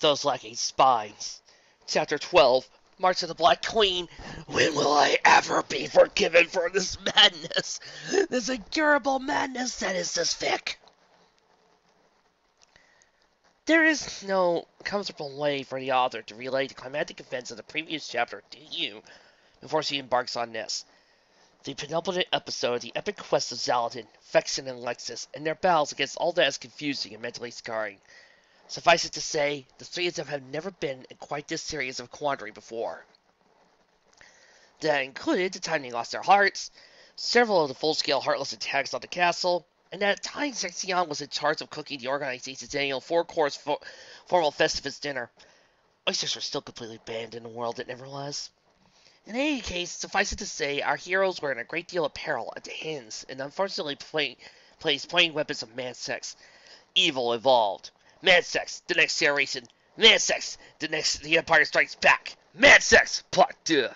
Those lacking spines. Chapter 12, March of the Black Queen. When will I ever be forgiven for this madness? This incurable madness that is this thick. There is no comfortable way for the author to relay the climactic events of the previous chapter to you before she embarks on this. The penultimate episode of the epic quest of Zaladin, Vexen, and Lexus, and their battles against all that is confusing and mentally scarring. Suffice it to say, the three of them have never been in quite this serious of quandary before. That included the time they lost their hearts, several of the full-scale heartless attacks on the castle, and that at times Zexion was in charge of cooking the organization's annual four-course formal Festivus dinner. Oysters were still completely banned in a world that never was. In any case, suffice it to say, our heroes were in a great deal of peril at the hands, and unfortunately placed playing weapons of man-sex. Evil evolved. Man-sex, the next generation. Man-sex, the Empire Strikes Back. Man-sex, Part 2.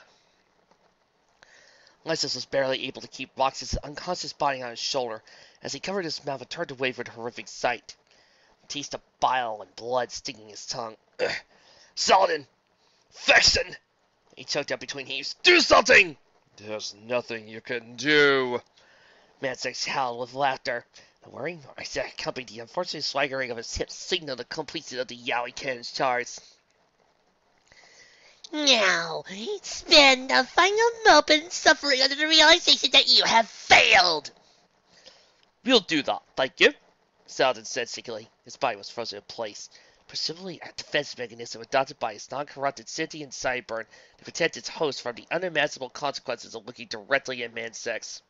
Lysis was barely able to keep Roxas' unconscious body on his shoulder as he covered his mouth and turned away from the horrific sight. A taste of bile and blood stinging his tongue. Saladin! Vexen! He choked out between heaves. Do something! There's nothing you can do. Man-sex howled with laughter. The whirring noise that accompanied the unfortunate swaggering of his hips signaled the completion of the Yowie cannon's charge. Now, spend the final moment suffering under the realization that you have failed. We'll do that, thank you, Saladin said secretly. His body was frozen in place. Presumably a defense mechanism adopted by his non-corrupted sentient sideburn to protect its host from the unimaginable consequences of looking directly at man-sex.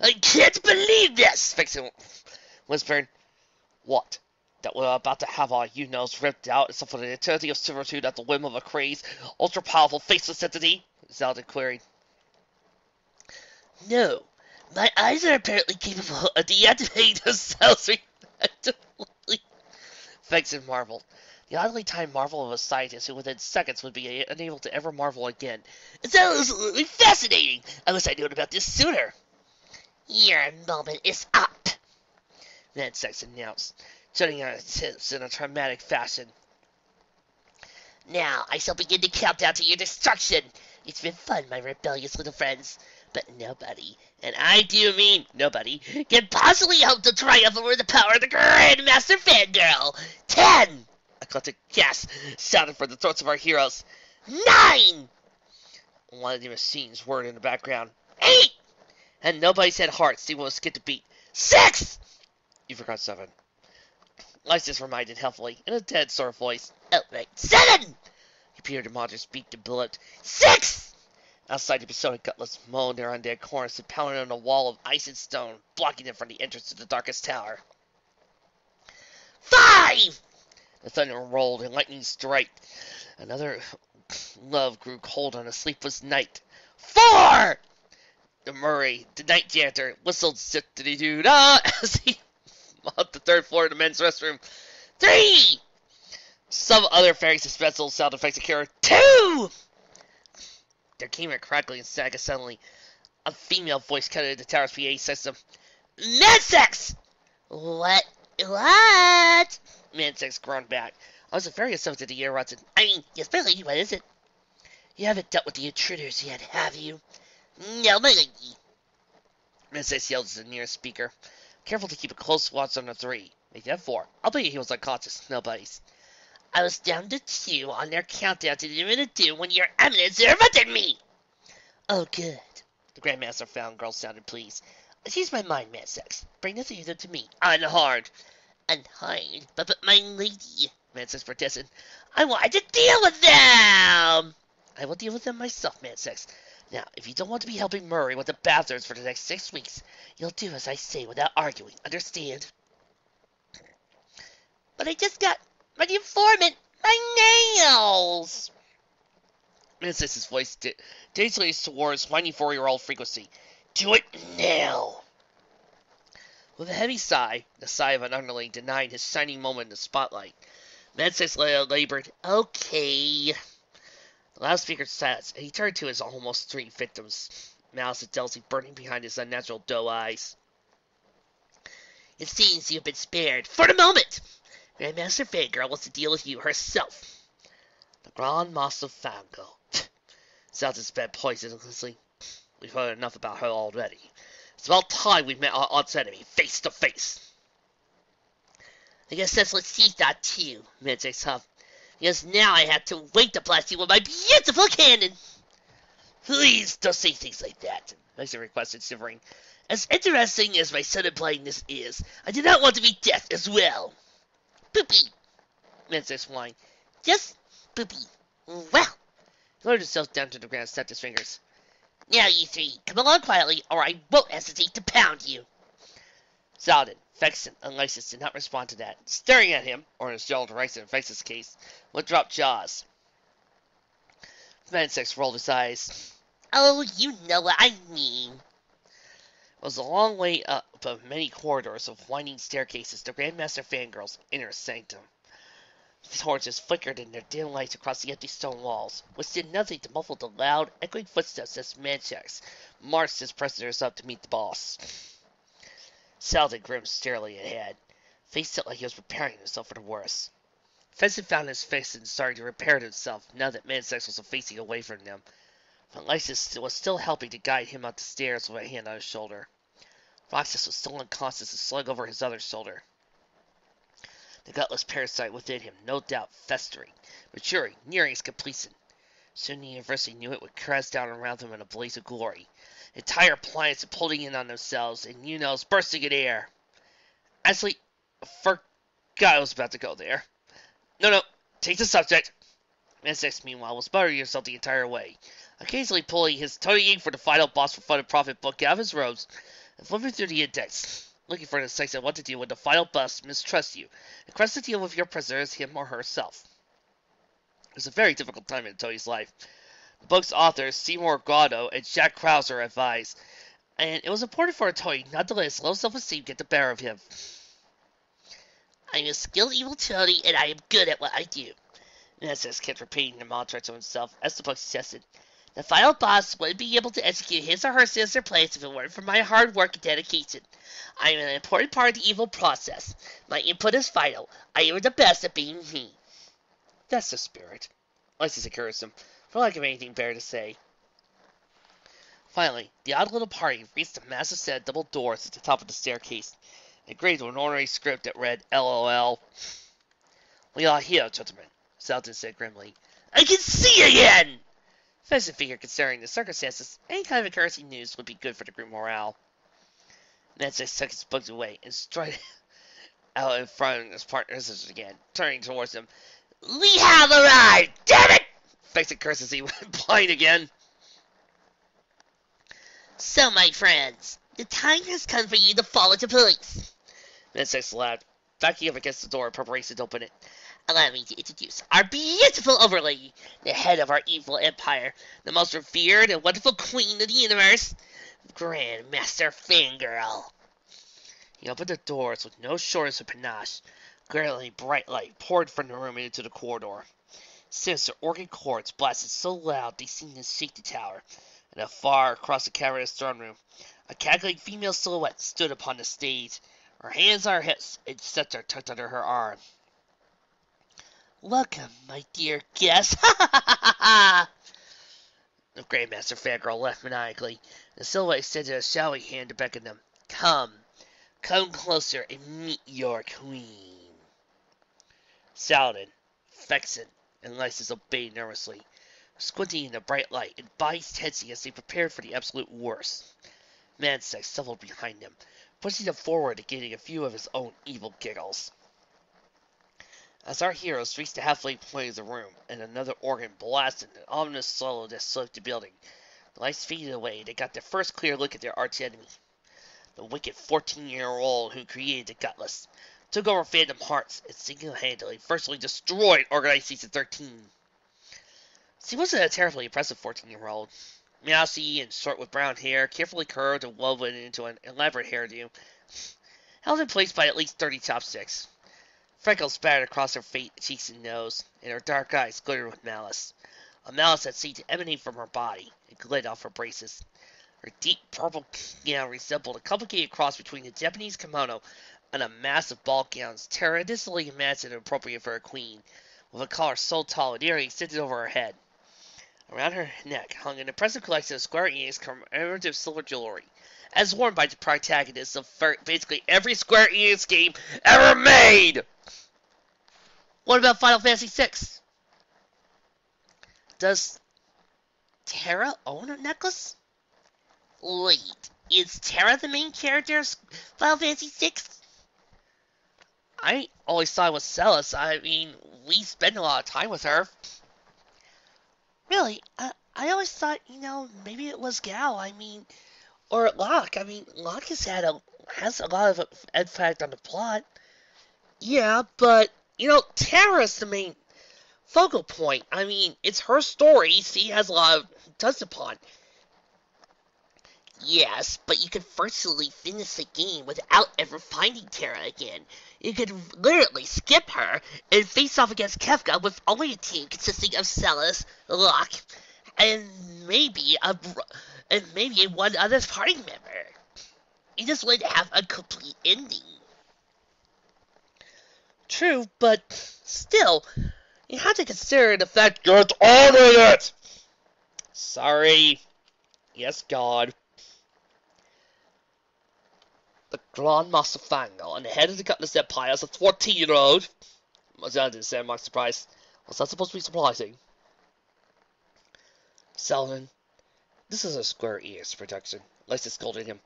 I can't believe this! Vexen whispered. What? That we're about to have our you-knows ripped out and suffer the eternity of servitude at the whim of a crazed, ultra-powerful, faceless entity? Saladin queried. No. My eyes are apparently capable of deactivating themselves effectively. Vexen marveled. The oddly timed marvel of a scientist who within seconds would be unable to ever marvel again. It's absolutely fascinating! I wish I knew about this sooner. Your moment is up, Man-sex announced, shutting out his hips in a dramatic fashion. Now I shall begin to count down to your destruction. It's been fun, my rebellious little friends. But nobody, and I do mean nobody, can possibly hope to triumph over the power of the Grandmaster Fangirl. 10! A collective gasp sounded from the throats of our heroes. 9! One of the machines whirred in the background. 8! And nobody said hearts, even was skipped a beat. 6! You forgot 7. Lysis reminded helpfully, in a dead sort of voice. Oh, right. 7! Computer monitors beeped and blipped. 6! Outside, the Persona Gutless moaned their undead corners and pounded on a wall of ice and stone, blocking them from the entrance to the darkest tower. 5! The thunder rolled and lightning struck. Another love grew cold on a sleepless night. 4! The Murray, the night janitor, whistled zippity-doo-dah as he mopped the third floor of the men's restroom. 3! Some other very suspenseful sound effects occurred. 2! There came a crackling and stagger suddenly. A female voice cut into the tower's PA system. Man-sex! What? Man-sex groaned back. I was very assumptive to hear Watson. I mean, yes, Billy, what is it? You haven't dealt with the intruders yet, have you? No, my lady. Man-sex yelled to the nearest speaker. Careful to keep a close watch on the 3. Make that 4. I'll bet you he was unconscious. Nobody's. I was down to 2 on their countdown to the minute 2 when your eminence interrupted me. Oh, good. The Grandmaster found girl sounded pleased. She's my mind, Man-sex. Bring the 3 of them to me. Unhard. Unhard? But my lady, Man-sex protested. I wanted to deal with them! I will deal with them myself, Man-sex. Now, if you don't want to be helping Murray with the bastards for the next 6 weeks, you'll do as I say without arguing. Understand? But I just got my informant, my nails! Man-sex's voice dazedly towards whiny 4-year-old frequency. Do it now! With a heavy sigh, the sigh of an underling denying his shining moment in the spotlight, Man-sex labored, okay. The loudspeaker sat, and he turned to his almost 3 victims, malice and jealousy burning behind his unnatural doe eyes. It seems you've been spared, for the moment! Grandmaster Fangirl wants to deal with you herself. The Grand Master Fangirl. Sounds sped poisonously. We've heard enough about her already. It's about time we met our odds enemy face to face. I guess that's what she thought too, Mansex huffed. Because now I have to wait to blast you with my beautiful cannon. Please don't say things like that, Mason requested, shivering. As interesting as my sudden blindness is, I do not want to be death as well. Poopy, Mansex whined. Just poopy. Well. He lowered himself down to the ground and snapped his fingers. Now you three, come along quietly, or I won't hesitate to pound you. Saladin, Vexen, and Lysis did not respond to that. Staring at him, or in his Gerald Rice in Vexen's case, would drop jaws. Mansex rolled his eyes. Oh, you know what I mean. It was a long way up of many corridors of winding staircases to Grandmaster Fangirl's inner sanctum. The torches flickered in their dim lights across the empty stone walls, which did nothing to muffle the loud, echoing footsteps as Mansex marched his prisoners up to meet the boss. Saladin grinned steadily ahead. Face it like he was preparing himself for the worst. Fenson found his face and started to repair himself now that Mansex was facing away from them. But Lysis was still helping to guide him up the stairs with a hand on his shoulder. Roxas was still unconscious and slung over his other shoulder. The gutless parasite within him, no doubt, festering, maturing, nearing its completion. Soon the university knew it would crash down around them in a blaze of glory. Entire planets pulling in on themselves, and Unos bursting in air. Actually, I forgot I was about to go there. No, take the subject. Mansex, meanwhile, was muttering himself the entire way, occasionally pulling his toting for the final boss for Fun and Profit book out of his robes and flipping through the index, looking for the insights on what to do when the final boss mistrusts you and requests to deal with your prisoner as him or herself. It was a very difficult time in Tony's life. The book's authors, Seymour Grotto and Jack Krauser, advised, and it was important for Tony not to let his low self-esteem get the better of him. I'm a skilled evil Tony, and I am good at what I do. Mansex kept repeating the mantra to himself as the book suggested. The final boss wouldn't be able to execute his or her sinister plans if it weren't for my hard work and dedication. I am an important part of the evil process. My input is vital. I am the best at being me. That's the spirit, Lysis encouraged him, for lack of anything better to say. Finally, the odd little party reached a massive set of double doors at the top of the staircase, engraved with an ornery script that read LOL. We are here, gentlemen, Saladin said grimly. I can see again! Fenson figured considering the circumstances, any kind of encouraging news would be good for the group morale. Mansex took his books away and strutted out in front of his partners again, turning towards them. We have arrived! Damn it! Fenson cursed as he went blind again. So, my friends, the time has come for you to fall into place. Mansex laughed, backing up against the door in preparation to open it. Allow me to introduce our beautiful overlady, the head of our evil empire, the most revered and wonderful queen of the universe, Grandmaster Fangirl. He opened the doors with no shortness of panache. Glaringly bright light poured from the room into the corridor. Sinister organ chords blasted so loud they seemed to shake the tower, and afar across the cavernous throne room, a cackling female silhouette stood upon the stage, her hands on her hips, and scepter tucked under her arm. Welcome, my dear guest. The Grandmaster Fangirl laughed maniacally. The silhouette extended a shadowy hand to beckon them. Come closer and meet your queen. Saladin, Vexen, and Lysis obeyed nervously, squinting in the bright light and bodies tensing as they prepared for the absolute worst. Mansex shuffled behind them, pushing them forward and getting a few of his own evil giggles. As our heroes reached the halfway point of the room, and another organ blasted an ominous solo that swept the building, the lights faded away and they got their first clear look at their arch-enemy. The wicked 14-year-old who created the Gutless, took over Phantom Hearts, and single-handedly virtually destroyed Organized Season 13. She wasn't a terribly impressive 14-year-old. Mousy and short with brown hair, carefully curved and woven into an elaborate hairdo, held in place by at least 30 chopsticks. Freckles spattered across her cheeks and nose, and her dark eyes glittered with malice. A malice that seemed to emanate from her body and glid off her braces. Her deep purple gown resembled a complicated cross between a Japanese kimono and a massive ball gown terribly immense and inappropriate for a queen, with a collar so tall and nearly extended over her head. Around her neck hung an impressive collection of Square Enix commemorative silver jewelry, as worn by the protagonists of basically every Square Enix game ever made! What about Final Fantasy VI? Does Terra own a necklace? Wait, is Terra the main character of Final Fantasy VI? I always thought it was Celes. I mean, we spend a lot of time with her. Really? I always thought, maybe it was Gao. Or Locke. Locke has a lot of impact on the plot. Yeah, but, Terra's the main focal point. It's her story she has a lot of touched upon. Yes, but you could virtually finish the game without ever finding Terra again. You could literally skip her and face off against Kefka with only a team consisting of Celes, Locke, and maybe one other party member. You just wouldn't have a complete ending. True, but still, you have to consider the fact get on with it! Sorry. Yes, God. The Grand Master Fangel and the head of the Cutlass Empire as a 14-year-old. That didn't sound much surprise. Was that supposed to be surprising? Selvin, this is a Square Enix production. Lysa scolded him.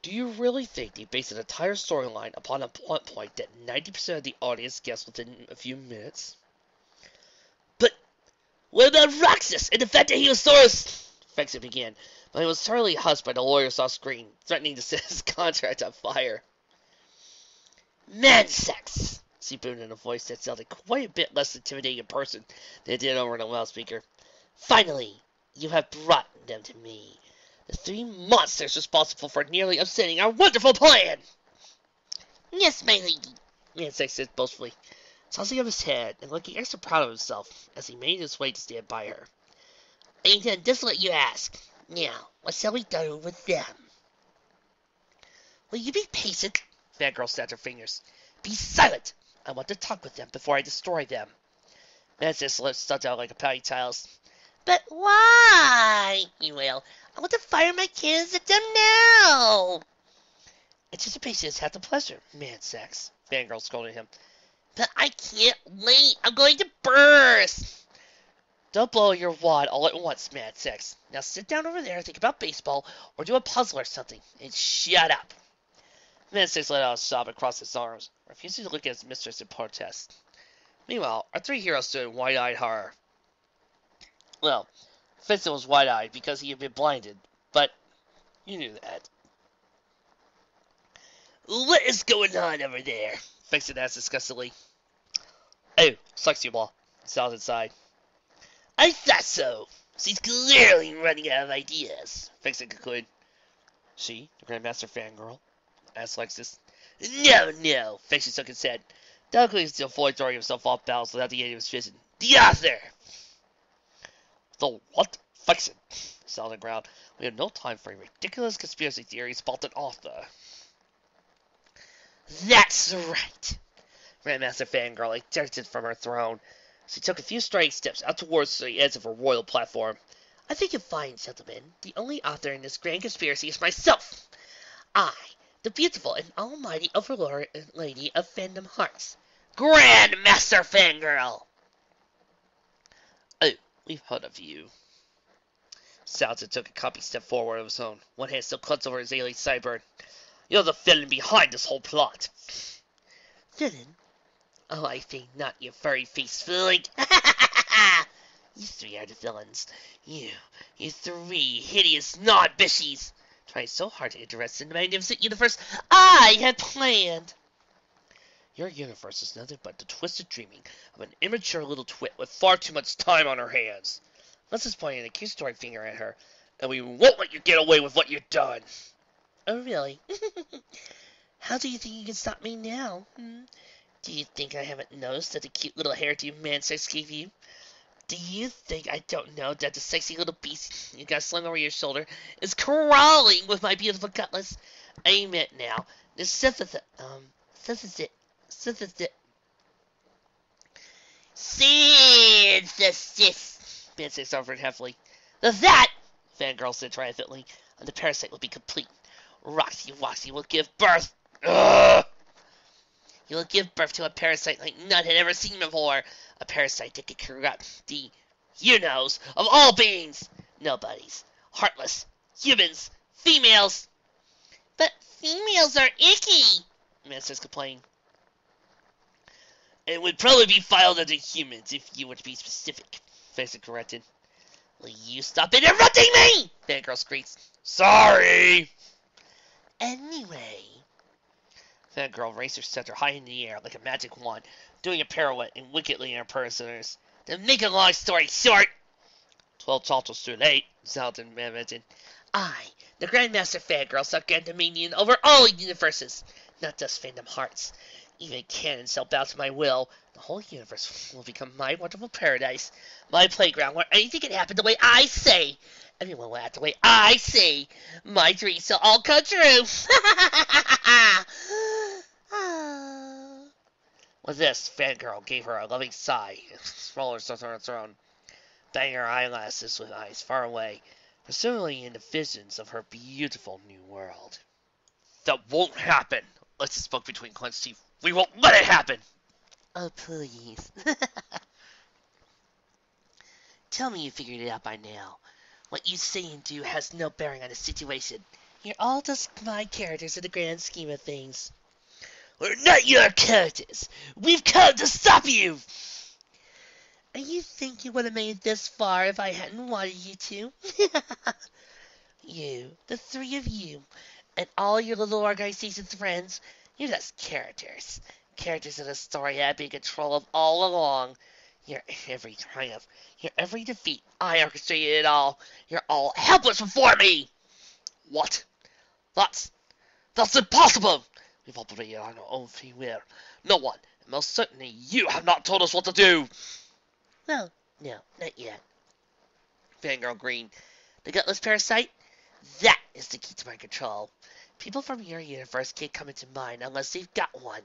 Do you really think they based an entire storyline upon a plot point that 90% of the audience guessed within a few minutes? But what about Roxas and the fact that he was Soros? Fexit began, but he was thoroughly hushed by the lawyers off screen, threatening to set his contract on fire. Man sex, she boomed in a voice that sounded quite a bit less intimidating in person than it did over the loudspeaker. Finally, you have brought them to me. The three monsters responsible for nearly upsetting our wonderful plan! Yes, my lady, Man-Sex said boastfully, tossing up his head and looking extra proud of himself as he made his way to stand by her. I intend just what you ask. Now, what shall we do with them? Will you be patient? Fangirl snapped her fingers. Be silent! I want to talk with them before I destroy them. Man-Sex's lips stuck out like a pouty child's. But why? You wail. I want to fire my cannons at them now! Anticipation is half the pleasure, Man-Sex. Fangirl scolded him. But I can't wait. I'm going to burst! Don't blow your wad all at once, Man-Sex. Now sit down over there and think about baseball or do a puzzle or something, and shut up. Man-Sex let out a sob across his arms, refusing to look at his mistress in protest. Meanwhile, our three heroes stood in wide-eyed horror. Well, Fexit was wide-eyed because he had been blinded, but you knew that. What is going on over there? Fexit asked disgustedly. Oh, Slexuball. Sounds inside. I thought so. She's clearly running out of ideas, Fexit concluded. She, the Grandmaster Fangirl? Asked Lexus. No, Fexit shook his head, doubtfully still fully throwing himself off balance without the aid of his vision. The author! The what? Fexit, said on the ground. We have no time for ridiculous conspiracy theories about an author. That's right. Grandmaster Fangirl ejected from her throne. She took a few striding steps out towards the edge of her royal platform. I think you'll find, gentlemen, the only author in this grand conspiracy is myself. I, the beautiful and almighty overlord and lady of fandom hearts, Grandmaster Fangirl. Oh, we've heard of you. Salton took a copy step forward of his own, one hand still clenched over his alien sideburn. You're the villain behind this whole plot. Villain? Oh, I think not, you furry-faced fool. You three are the villains. You three hideous gnawed-bishies, trying so hard to interest in the magnificent universe I had planned. Your universe is nothing but the twisted dreaming of an immature little twit with far too much time on her hands. Leslie's pointing an accusatory finger at her, and we won't let you get away with what you've done. Oh, really? How do you think you can stop me now? Do you think I haven't noticed that the cute little hairdo Man-Sex gave you? Do you think I don't know that the sexy little beast you got slung over your shoulder is crawling with my beautiful cutlass? I meant now, the Synthesis. Synthesis. Synthesis. Bensix offered heavily. That, Fangirl said triumphantly, and the parasite will be complete. Roxy will give birth. Ugh! You will give birth to a parasite like none had ever seen before. A parasite that can corrupt the you-knows of all beings. Nobodies. Heartless. Humans. Females. But females are icky, Masters complained. It would probably be filed under humans if you were to be specific, Facer corrected. Will you stop interrupting me? Fangirl screeched. Sorry! Anyway. Fangirl raised her scepter high in the air like a magic wand, doing a pirouette and wickedly impersonators. To make a long story short, 12 chapters too late, Zeldin mentioned. I, the Grandmaster Fangirl, shall gain dominion over all universes, not just Fandom Hearts. Even canon shall bow to my will. The whole universe will become my wonderful paradise, my playground where anything can happen the way I say. Everyone will act the way I say. My dreams shall all come true. With this, Fangirl gave her a loving sigh and rolled herself on her throne, banging her eyelashes with eyes far away, presumably into visions of her beautiful new world. That won't happen. Let's spoke between clenched teeth. We won't let it happen. Oh, please. Tell me you figured it out by now. What you say and do has no bearing on the situation. You're all just my characters in the grand scheme of things. We're not your characters. We've come to stop you. And you think you would have made it this far if I hadn't wanted you to? You, the three of you, and all your little organization friends, you're just characters. Characters in a story I've been in control of all along. Your every triumph, your every defeat, I orchestrated it all. You're all helpless before me. What? That's impossible. We've operated on our own free will. No one, and most certainly you, have not told us what to do. No, not yet. Fangirl grinned. The gutless parasite? That is the key to my control. People from your universe can't come into mine unless they've got one.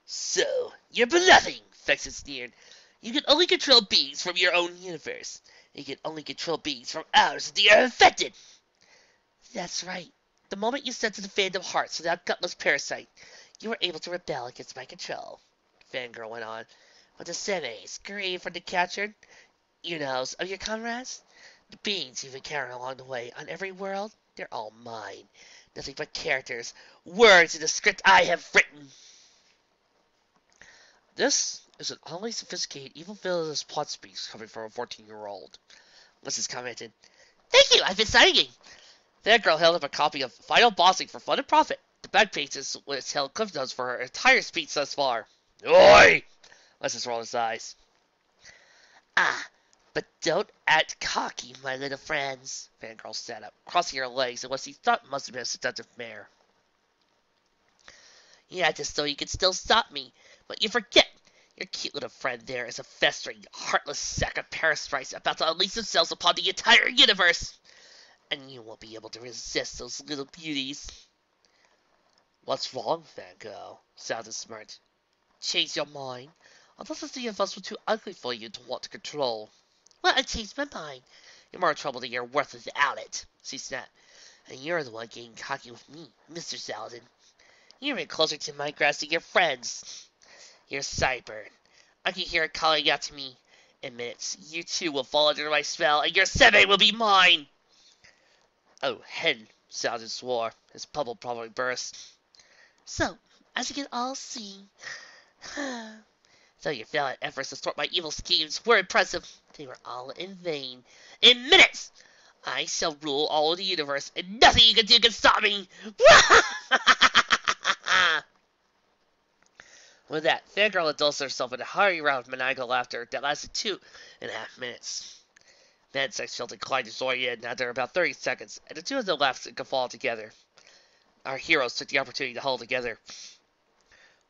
So, you're bluffing, Fexit sneered. You can only control beings from your own universe. You can only control beings from ours if they are infected. That's right. The moment you sent to the Fandom Hearts without gutless parasite, you were able to rebel against my control. Fangirl went on. But the Senes, grieved from the captured you-knows of your comrades? The beings you've encountered along the way on every world, they're all mine. Nothing but characters, words in the script I have written. This is an oddly sophisticated, evil villainous plot speech coming from a 14-year-old. Mrs. commented. Thank you, I've been studying. That girl held up a copy of Final Bossing for Fun and Profit. The back pages which held cliff notes for her entire speech thus far. Oi! Mrs. rolled his eyes. Ah, but don't act cocky, my little friends. Fangirl sat up, crossing her legs in what she thought must have been a seductive mare. You act as though you could still stop me, but you forget. Your cute little friend there is a festering, heartless sack of parasites about to unleash themselves upon the entire universe. And you won't be able to resist those little beauties. What's wrong, Fangirl? Sounded smart. Change your mind. I thought the three of us were too ugly for you to want to control. Well, I changed my mind. You're more trouble than you're worth without it, she snapped. And you're the one getting cocky with me, Mr. Zeldin. You're even closer to my grass than your friends. You're Cyburn. I can hear it calling out to me. In minutes, you too will fall under my spell, and your Seve will be mine. Oh, hen, Zeldin swore. His bubble probably burst. So, as you can all see, though your valiant efforts to thwart my evil schemes were impressive, they were all in vain. In minutes, I shall rule all of the universe, and nothing you can do can stop me. With that, Fangirl indulged herself in a hearty round of maniacal laughter that lasted 2.5 minutes. Mansex felt inclined to join in after about 30 seconds, and the two of them laughed and guffawed together. Our heroes took the opportunity to huddle together.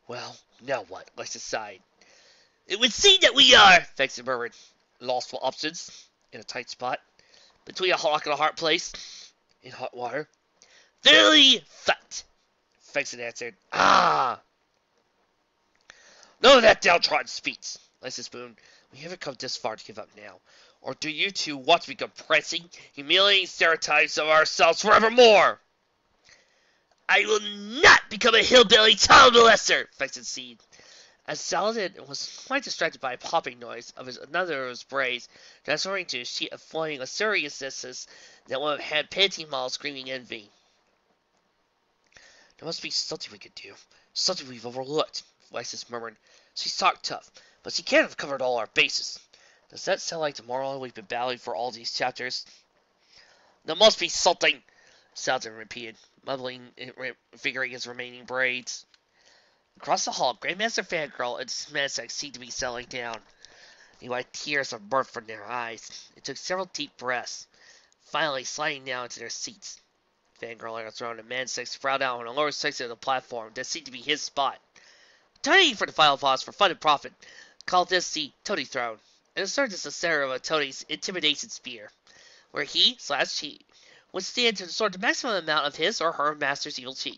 Well, now what? Let's decide. It would seem that we are, Fexit murmured, lost for options, in a tight spot, between a rock and a hard place, in hot water. Very fact, Fexit answered. Ah! None of that downtrodden speech, Lysa spooned. We haven't come this far to give up now. Or do you two want to become pressing, humiliating stereotypes of ourselves forevermore? I will not become a hillbilly child molester, Fexen seed. As Saladin was quite distracted by a popping noise of another of his braids, transferring to a sheet of flowing seriousness that one had panting miles screaming envy. There must be something we could do, something we've overlooked, Lysis murmured. She's talked tough, but she can't have covered all our bases. Does that sound like the moral we've been battling for all these chapters? There must be something, Saladin repeated, mumbling and figuring his remaining braids. Across the hall, Grandmaster Fangirl and Smansek seemed to be settling down. They wiped tears of mirth from their eyes and took several deep breaths, finally sliding down into their seats. Fangirl had thrown and Mansek sprawled out on the lower section of the platform that seemed to be his spot. Tony for the final boss for fun and profit called this the Tony Throne, and it served as the center of a Tony's intimidation spear, where he/she would stand to absorb the maximum amount of his or her master's evil chi.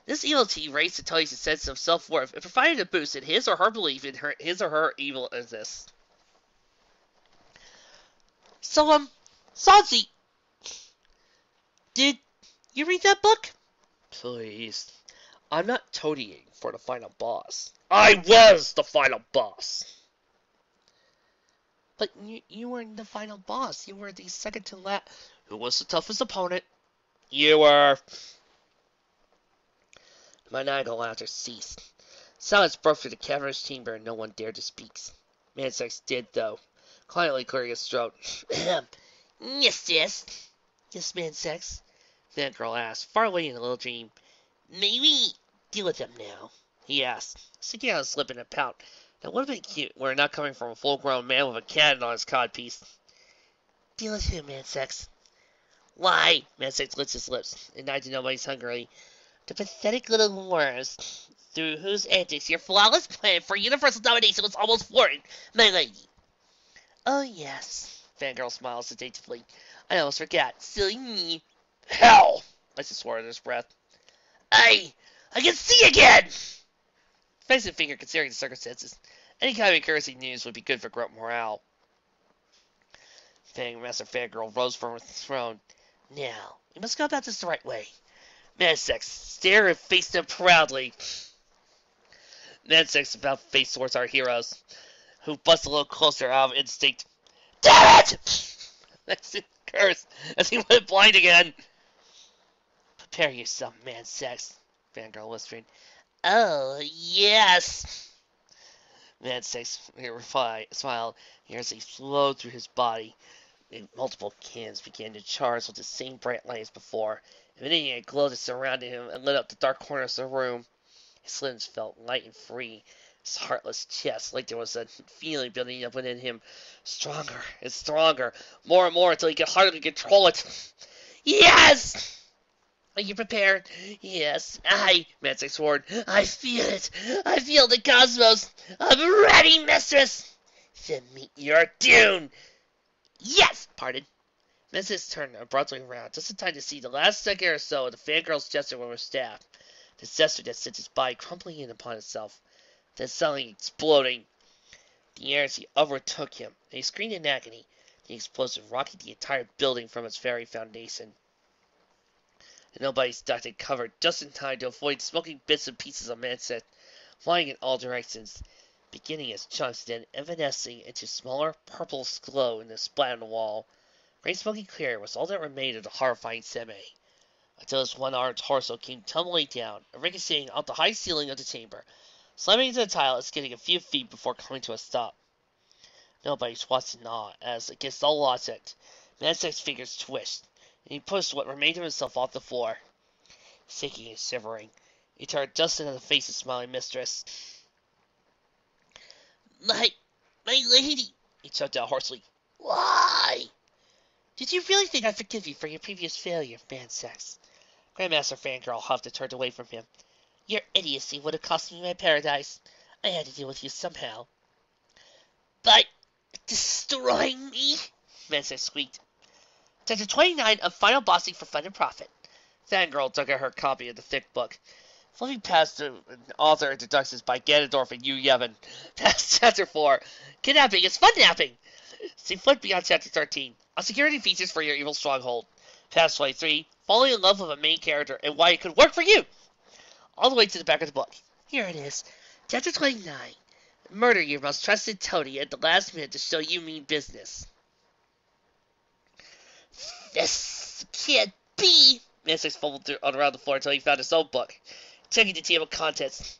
This evil chi raised the Tony's sense of self-worth and provided a boost in his or her belief in his or her evil exists. So, Sansi, did you read that book? Please. I'm not toadying for the final boss. I was the final boss! But you weren't the final boss. You were the second to last. Who was the toughest opponent? You were. The maniacal laughter ceased. Silence broke through the cavernous chamber and no one dared to speak. Mansex did, though, quietly clearing his throat. Yes, Yes, Mansex, Fangirl asked, far away in a little dream. May we deal with them now? He asked, sticking out his lip in a pout. That would have been cute were it not coming from a full-grown man with a cannon on his codpiece. Deal with who, Mansex? Why? Mansex licks his lips and eyed nobody's hungrily. The pathetic little worms, through whose antics your flawless plan for universal domination was almost thwarted, my lady. Oh, yes, Fangirl smiled sedatively. I almost forgot. Silly me. Hell! Lysa swore under his breath. I can see again! Facing finger, considering the circumstances. Any kind of encouraging news would be good for Grunt morale. Master Fangirl rose from her throne. Now, you must go about this the right way. Mansex stared and faced them proudly. Mansex about face towards our heroes, who bust a little closer out of instinct. Damn it! Mansex cursed as he went blind again. Prepare yourself, Mansex, Fangirl whispered. Oh, yes. Mansex smiled as he flowed through his body. And multiple cannons began to charge with the same bright light as before, emitting a glow that surrounded him and lit up the dark corners of the room. His limbs felt light and free, his heartless chest like there was a feeling building up within him, stronger and stronger, more and more until he could hardly control it. Yes! Are you prepared? Yes, Mansex swore. I feel it. I feel the cosmos. I'm ready, mistress. Then meet your doom. Yes, pardon. Mansex turned abruptly around, just in time to see the last second or so of the fangirl's gesture with her staff, the zester that sent his body crumpling in upon itself, then suddenly exploding. The inertia overtook him, and he screamed in agony, the explosion rocking the entire building from its very foundation. And nobody's ducked and covered just in time to avoid smoking bits and pieces of Mansex, flying in all directions, beginning as chunks, then evanescing into smaller purple glow in the splat on the wall. Great smoky clear was all that remained of the horrifying Seme, until his one-armed torso came tumbling down, ricocheting off the high ceiling of the chamber, slamming into the tile and skidding a few feet before coming to a stop. Nobody watched in awe, as, against all logic, Mansex's fingers twitched, and he pushed what remained of himself off the floor. Shaking and shivering, he turned just into the face of smiling mistress. My lady, he choked out hoarsely. Why? Did you really think I'd forgive you for your previous failure, Mansex? Grandmaster Fangirl huffed and turned away from him. Your idiocy would have cost me my paradise. I had to deal with you somehow. By destroying me? Mansex squeaked. Chapter 29 of Final Bossing for Fun and Profit. Fangirl dug at her copy of the thick book. Flipping past the author introductions by Ganondorf and Yu Yevon. Past Chapter 4. Kidnapping is fun napping! See flip beyond Chapter 13. On security features for your evil stronghold. Past 23. Falling in love with a main character and why it could work for you! All the way to the back of the book. Here it is. Chapter 29. Murder your most trusted toady at the last minute to show you mean business. This can't be. Mansex fumbled around the floor until he found his own book. Checking the table of contents.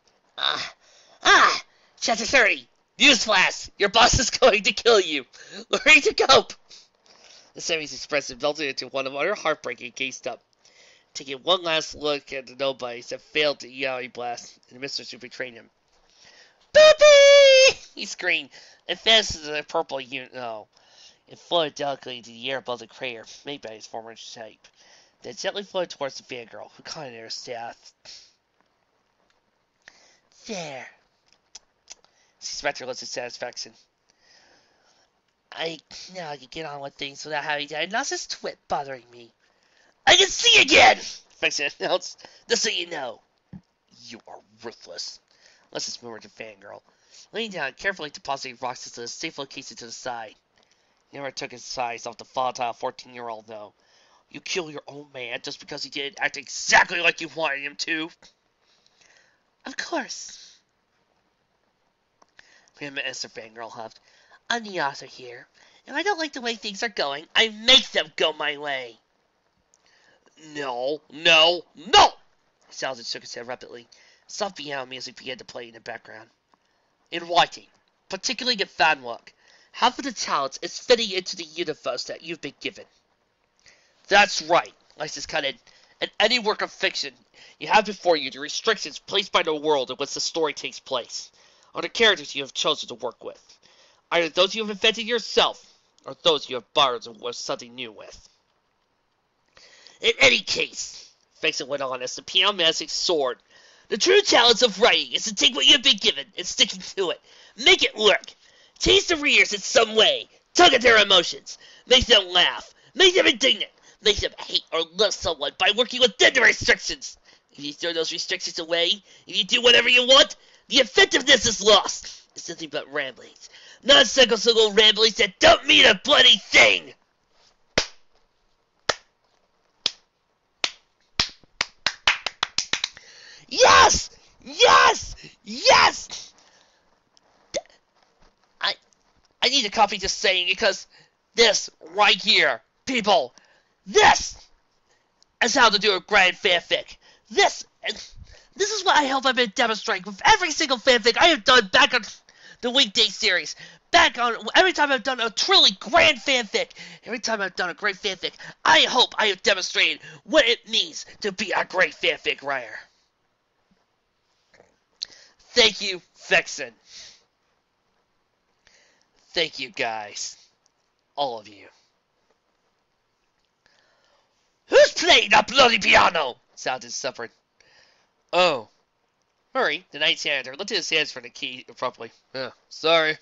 Chapter 30. Newsflash! Your boss is going to kill you. Learning to cope. The Sammy's expressive melted into one of utter heartbreak and gazed up. Taking one last look at the nobodies that failed to Yari blast, and the mistress who betrayed him. Boopy! He screamed, and fastened to the purple and floated delicately into the air above the crater, made by his former shape. Then gently floated towards the fangirl, who caught it in her staff. There. She smacked her lips in satisfaction. Now I can get on with things without having that nonsense twit bothering me. I can see again! Vexen announced. Just so you know. You are worthless. Let's just murmured the fangirl. Leaning down, carefully depositing rocks into the safe location to the side. He never took his eyes off the volatile 14-year-old, though. You kill your own man just because he didn't act exactly like you wanted him to. Of course. Mr. Fangirl huffed. I'm the author here. If I don't like the way things are going, I make them go my way. No. Salazar shook his head rapidly. Soft piano music began to play in the background. In writing, particularly in fan work, half of the talent is fitting into the universe that you've been given. That's right, Lysis cut in. In any work of fiction, you have before you the restrictions placed by the world in which the story takes place, or the characters you have chosen to work with. Either those you have invented yourself, or those you have borrowed something new with. In any case, Vexen went on as the piano magic soared, the true challenge of writing is to take what you've been given and sticking to it. Make it work. Change the readers in some way. Tug at their emotions. Make them laugh. Make them indignant. Make them hate or love someone by working within the restrictions. If you throw those restrictions away, if you do whatever you want, the effectiveness is lost. It's nothing but ramblings. Non-cyclical ramblings that don't mean a bloody thing. Yes! I need to copy this saying because this right here, people, this is how to do a grand fanfic. This is what I hope I've been demonstrating with every single fanfic I have done back on the Weekday series. Back on every time I've done a truly grand fanfic, every time I've done a great fanfic, I hope I have demonstrated what it means to be a great fanfic writer. Thank you, Vexen. Thank you, guys. All of you. Who's playing that bloody piano? Sounded stubborn. Oh. Murray, the Knight Senator, lifted his hands for the key abruptly. Sorry.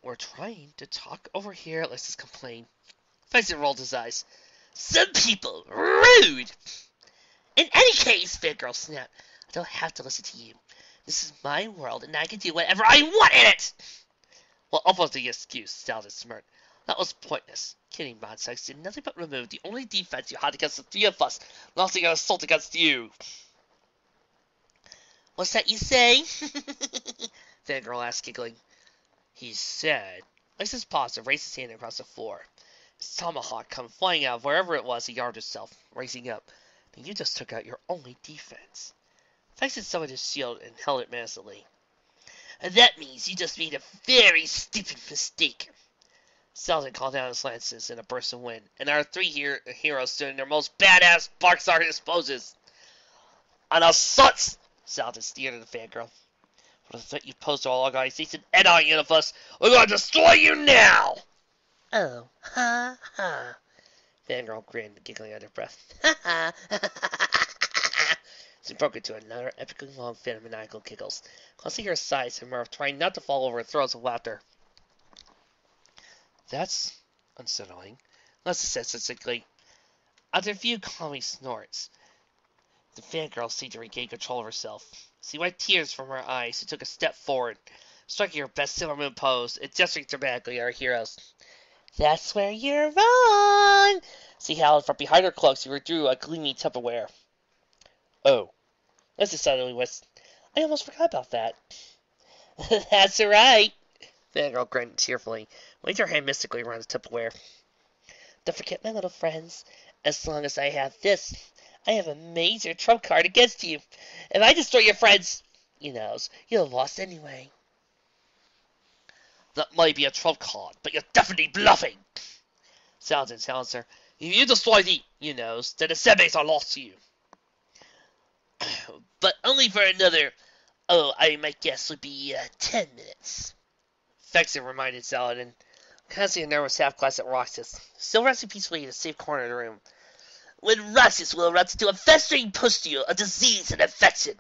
We're trying to talk over here, let's just complain. Vexen rolled his eyes. Some people, rude! In any case, Fangirl snapped, I don't have to listen to you. This is my world, and I can do whatever I want in it! Well, almost the excuse, Salad smirked. That was pointless. Kidding, Mansex did nothing but remove the only defense you had against the three of us, launching an assault against you. What's that you say? Fangirl asked, giggling. He said. Lysis paused and raised his hand across the floor. His tomahawk come flying out of wherever it was he armed himself, raising up. Then you just took out your only defense. Vexen summoned his shield and held it menacingly. And that means you just made a very stupid mistake. Saladin called down his lances in a burst of wind, and our three heroes stood in their most badass Barks artist poses. On our suts! Saladin sneered at the fangirl. For the threat you pose to our organization and our universe, we're going to destroy you now! Oh, ha ha. Fangirl grinned, giggling under breath. Ha ha ha ha ha. She broke into another epically long fit of maniacal giggles, closing her sides and Murph trying not to fall over throes of laughter. That's unsettling, Lessa said succinctly. After a few calming snorts, The fangirl seemed to regain control of herself. She wiped tears from her eyes and took a step forward, striking her best Sailor Moon pose and gesturing dramatically at our heroes. That's where you're wrong! She howled from behind her cloak. She withdrew a gleaming Tupperware. Oh, that's decidedly West. I almost forgot about that. That's right. Fangirl grinned cheerfully, waved her hand mystically around the Tupperware. Don't forget, my little friends. As long as I have this, I have a major trump card against you. If I destroy your friends, you'll have lost anyway. That might be a trump card, but you're definitely bluffing. Saladin challenged her. If you destroy the then the Sebes are lost to you. But only for another, my guess would be 10 minutes. Vexen reminded Saladin, casting a nervous half-glance at Roxas, still resting peacefully in a safe corner of the room. When Roxas will erupt into a festering pustule, a disease and infection.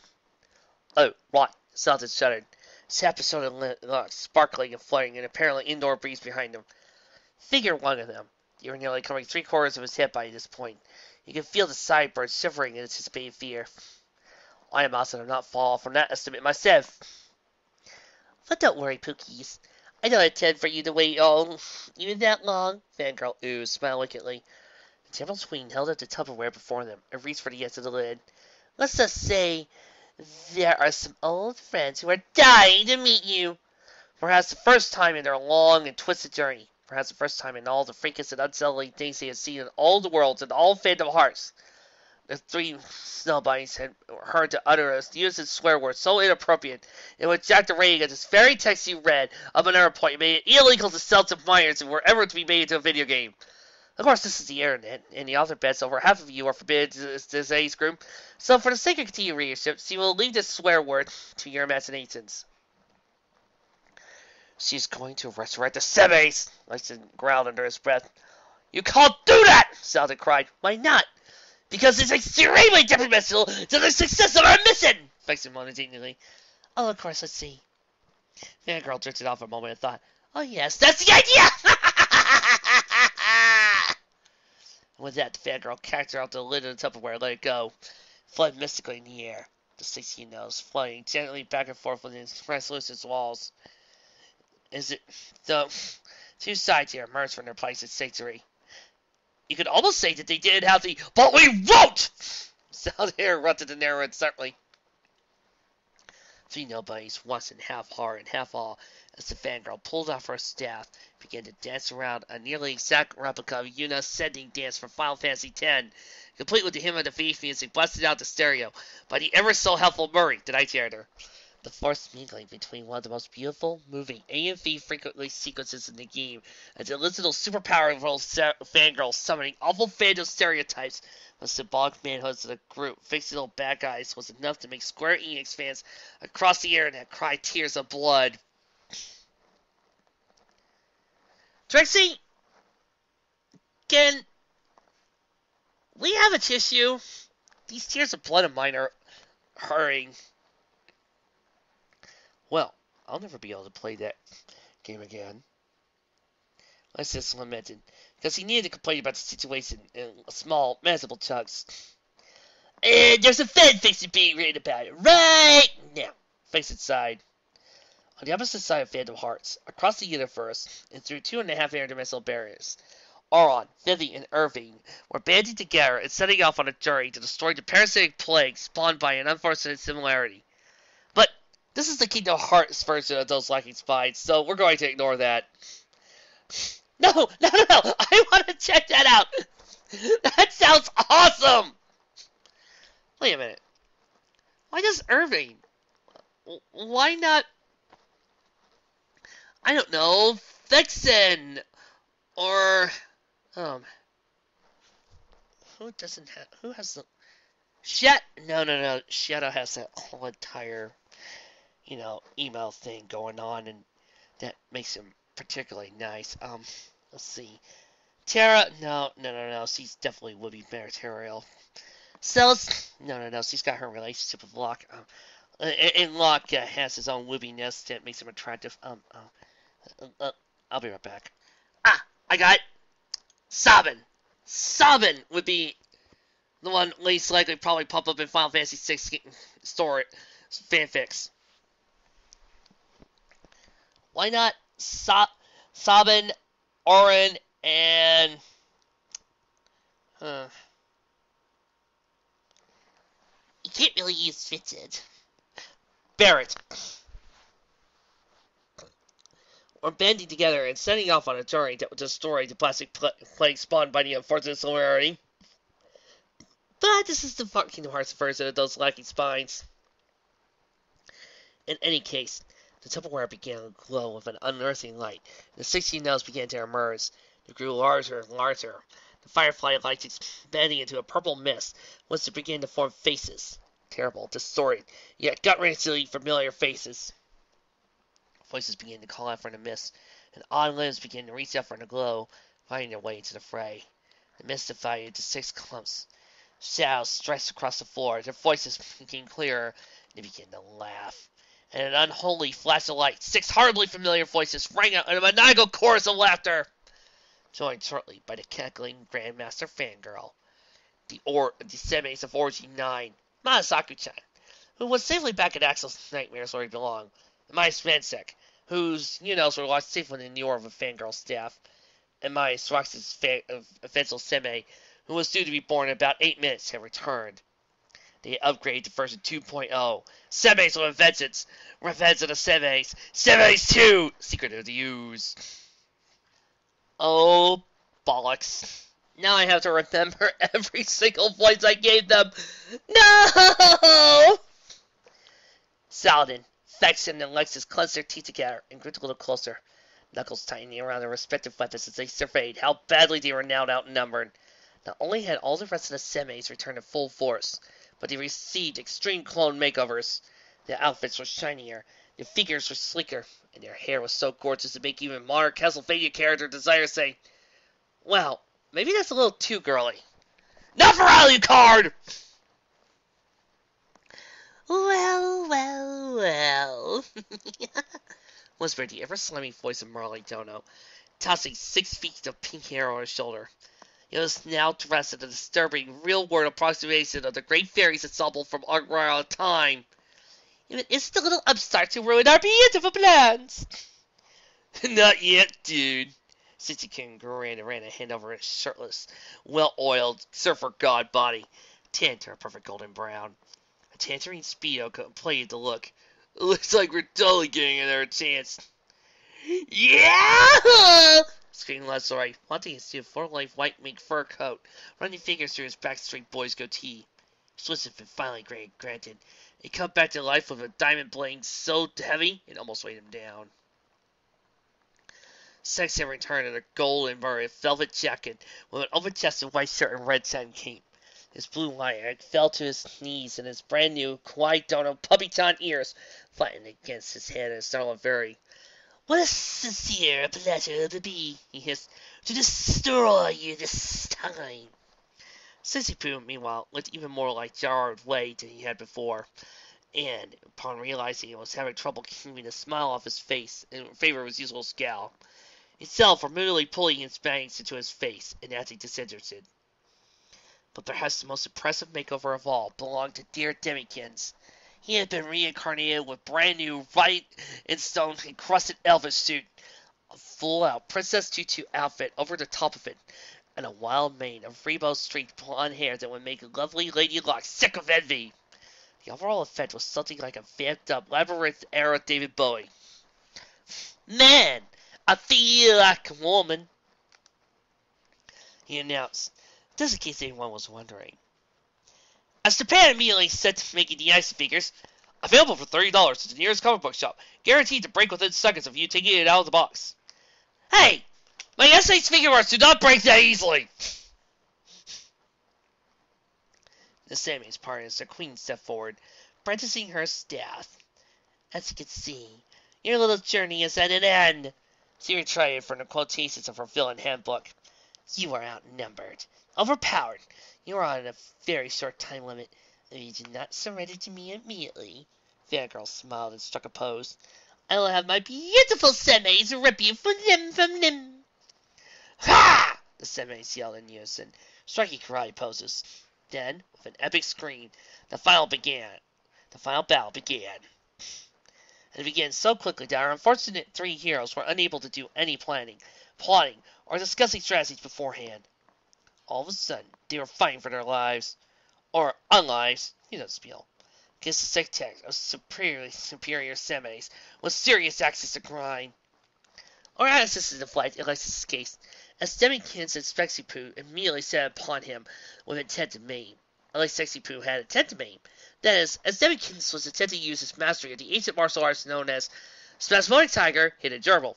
Oh, right, Saladin shuddered. His half-persona sparkling and flaring, an apparently indoor breeze behind him. Figure one of them. You were nearly covering 3/4 of his head by this point. You could feel the sideburns shivering in anticipated fear. I am also not far from that estimate myself. But don't worry, Pookies. I don't intend for you to wait even that long. Fangirl oozed, smiled wickedly. The General Queen held up the Tupperware before them and reached for the edge of the lid. Let's just say there are some old friends who are dying to meet you. Perhaps the first time in their long and twisted journey. Perhaps the first time in all the freakish and unsettling things they had seen in all the worlds and all Phantom Hearts. The three snowbunnies had heard to utter a useless swear word so inappropriate it would jack the rating of this very text you read up another point made it illegal to sell to minors and were ever to be made into a video game. Of course, this is the internet, and the author bets over half of you are forbidden to this age group, so for the sake of continued readership, she will leave this swear word to your imaginations. She's going to resurrect the Sebes, Lyson growled under his breath. You can't do that, Saladin cried. Why not? Because it's extremely detrimental to the success of our mission, Vexen moaned indignantly. Oh, of course, let's see. Fangirl drifted off a moment and thought, oh yes, that's the idea! And with that, the fangirl cacked her out the lid of the Tupperware and let it go. Floated mystically in the air, the 16 nose floating gently back and forth within its translucent walls. Is it, though, two sides here emerged from their place in sanctuary. You could almost say that they did have the, but we won't! Sound here erupted the narrow and certainly. Three nobodies, once in half horror and half awe, as the fangirl pulled off her staff, began to dance around a nearly exact replica of Yuna's sending dance from Final Fantasy X, complete with the hymn of the thief music blasted out the stereo by the ever so helpful Murray, the Night Editor. The forced mingling between one of the most beautiful, moving, AMV frequently sequences in the game, and the little superpowerful fangirl summoning awful fandom stereotypes of symbolic manhoods of the group, fixing little bad guys, was enough to make Square Enix fans across the internet cry tears of blood. Trixie, can we have a tissue? These tears of blood of mine are hurrying. Well, I'll never be able to play that game again. Lysis lamented, because he needed to complain about the situation in small, manageable chunks. And there's a fan fiction being written about it right now. Face it sighed. On the opposite side of Phantom Hearts, across the universe, and through 2.5 interdimensional barriers, Auron, Vivi, and Irving were banding together and setting off on a journey to destroy the parasitic plague spawned by an unfortunate similarity. But this is the Kingdom Hearts version of those lacking spines, so we're going to ignore that. No! I want to check that out! That sounds awesome! Wait a minute. Why does Irving? Why not, I don't know, Vexen? Or, who has the, no, Shadow has that whole entire, email thing going on, and that makes him particularly nice. Let's see. Terra, no, she's definitely would be material. Celes, no, she's got her relationship with Locke. And Locke has his own woobiness that makes him attractive. I'll be right back. I got it. Sabin would be The one least likely probably pop up in Final Fantasy VI story fanfics. Why not Sabin, Auron, and you can't really use Fitted. Barret were banding together and setting off on a journey to destroy the plastic plague spawned by the unfortunate Singularity. But this is the Kingdom Hearts version of those lacking spines. In any case, the Tupperware began to glow with an unearthing light, and the 16 notes began to emerge. They grew larger and larger. The firefly lights expanding into a purple mist once they began to form faces. Terrible, distorted, yet gut-wrenchingly familiar faces. Voices began to call out from the mist, and odd limbs began to reach out from the glow, finding their way into the fray. The mist divided into 6 clumps. Shadows stretched across the floor. Their voices became clearer, and they began to laugh. And an unholy flash of light, 6 horribly familiar voices rang out in a maniacal chorus of laughter, joined shortly by the cackling Grandmaster Fangirl, the Semes of Orgy 9, Masaku-chan, who was safely back at Axel's Nightmares where he belonged, and Maya Svansek, whose sort of lost safely in the York of Fangirl's staff, and Maya Swax's offensive Seme, who was due to be born in about 8 minutes, had returned. They upgraded to version 2.0. Semes with Vengeance. Revenge of the Semes. Semes 2. Secret of the Use. Oh, bollocks. Now I have to remember every single voice I gave them. No! Saladin, Faction, and Lexus clenched their teeth together and gripped a little closer, knuckles tightening around their respective weapons as they surveyed how badly they were now outnumbered. Not only had all the rest of the Semes returned to full force, but they received extreme clone makeovers. Their outfits were shinier, their figures were sleeker, and their hair was so gorgeous to make even modern Castlevania character desire to say, well, maybe that's a little too girly. Not for Alucard! Well. Whispered the ever-slimy voice of Marley Dono, tossing 6 feet of pink hair on his shoulder. He was now dressed in a disturbing, real-world approximation of the great fairies assembled from Argyll time. Even it's the little upstart to ruin our beautiful plans. Not yet, dude. Sissy King grinned and ran a hand over his shirtless, well-oiled surfer god body, tanned to a perfect golden brown. A tangerine speedo completed the look. It looks like we're totally getting another chance. Yeah! Screamed Leslie, wanting to see a full-length white mink fur coat, running fingers through his Backstreet Boys goatee. His wish had been finally granted. He come back to life with a diamond bling so heavy it almost weighed him down. Sex had returned in a gold and velvet jacket with an open-chested white shirt and red satin cape. His blue light fell to his knees, and his brand-new Kawaii Dono puppy-ton ears flattened against his head in a startled fury. What a sincere pleasure to be, he hissed, to destroy you this time. Sissy Poo, meanwhile, looked even more like Gerard Way than he had before, and, upon realizing he was having trouble keeping a smile off his face in favor of his usual scowl, himself removedly pulling his bangs into his face and acting disinterested. But perhaps the most impressive makeover of all belonged to dear Demikins. He had been reincarnated with brand new white and stone encrusted elvish suit, a full-out Princess Tutu outfit over the top of it, and a wild mane of rainbow-streaked blonde hair that would make lovely Lady Locke sick of envy. The overall effect was something like a vamped-up Labyrinth-era David Bowie. Man, I feel like a woman, he announced, just in case anyone was wondering. As Japan immediately set to making the action figures, available for $30 at the nearest comic book shop, guaranteed to break within seconds of you taking it out of the box. Hey! My SH figure arts do not break that easily! The Sammy's part as the queen stepped forward, practicing her staff. As you can see, your little journey is at an end. She retried from the quotations of her villain handbook. You are outnumbered, overpowered. You are on a very short time limit. If you do not surrender to me immediately, Fangirl smiled and struck a pose. I will have my beautiful Semes rip you from limb. Ha! The Semes yelled in unison, striking karate poses. Then, with an epic scream, the final battle began. And it began so quickly that our unfortunate three heroes were unable to do any planning, plotting, or discussing strategies beforehand. All of a sudden, they were fighting for their lives. Or unlives, you know the spiel. Against the sextet of superior semis with serious access to grind. Or out assisted the flight in Alexis' case, as Demikins and Spexipoo immediately set upon him with intent to maim. At least Spexipoo had intent to maim. That is, as Demikins was intent to use his mastery of the ancient martial arts known as Spasmodic Tiger, Hidden Gerbil.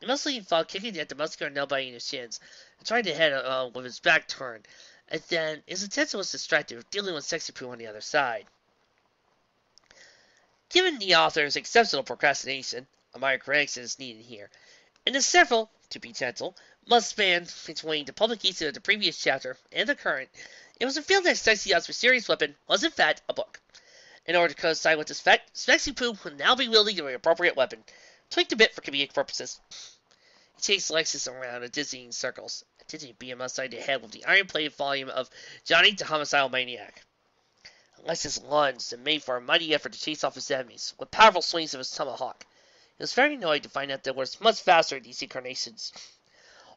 He mostly involved kicking at the muscular nobody in his shins, and trying to head with his back turned, and then his attention was distracted with dealing with Sexipoo on the other side. Given the author's exceptional procrastination, a minor correction is needed here, and the several, to be gentle, must span between the publication of the previous chapter and the current, it was revealed that Sexion's mysterious weapon was in fact a book. In order to coincide with this fact, Spexipoo would now be wielding the appropriate weapon, tweaked a bit for comedic purposes. He chased Alexis around in dizzying circles, attempting to beat him upside the head with the iron-plated volume of Johnny the Homicidal Maniac. Alexis lunged and made for a mighty effort to chase off his enemies, with powerful swings of his tomahawk. He was very annoyed to find out that it was much faster in these incarnations.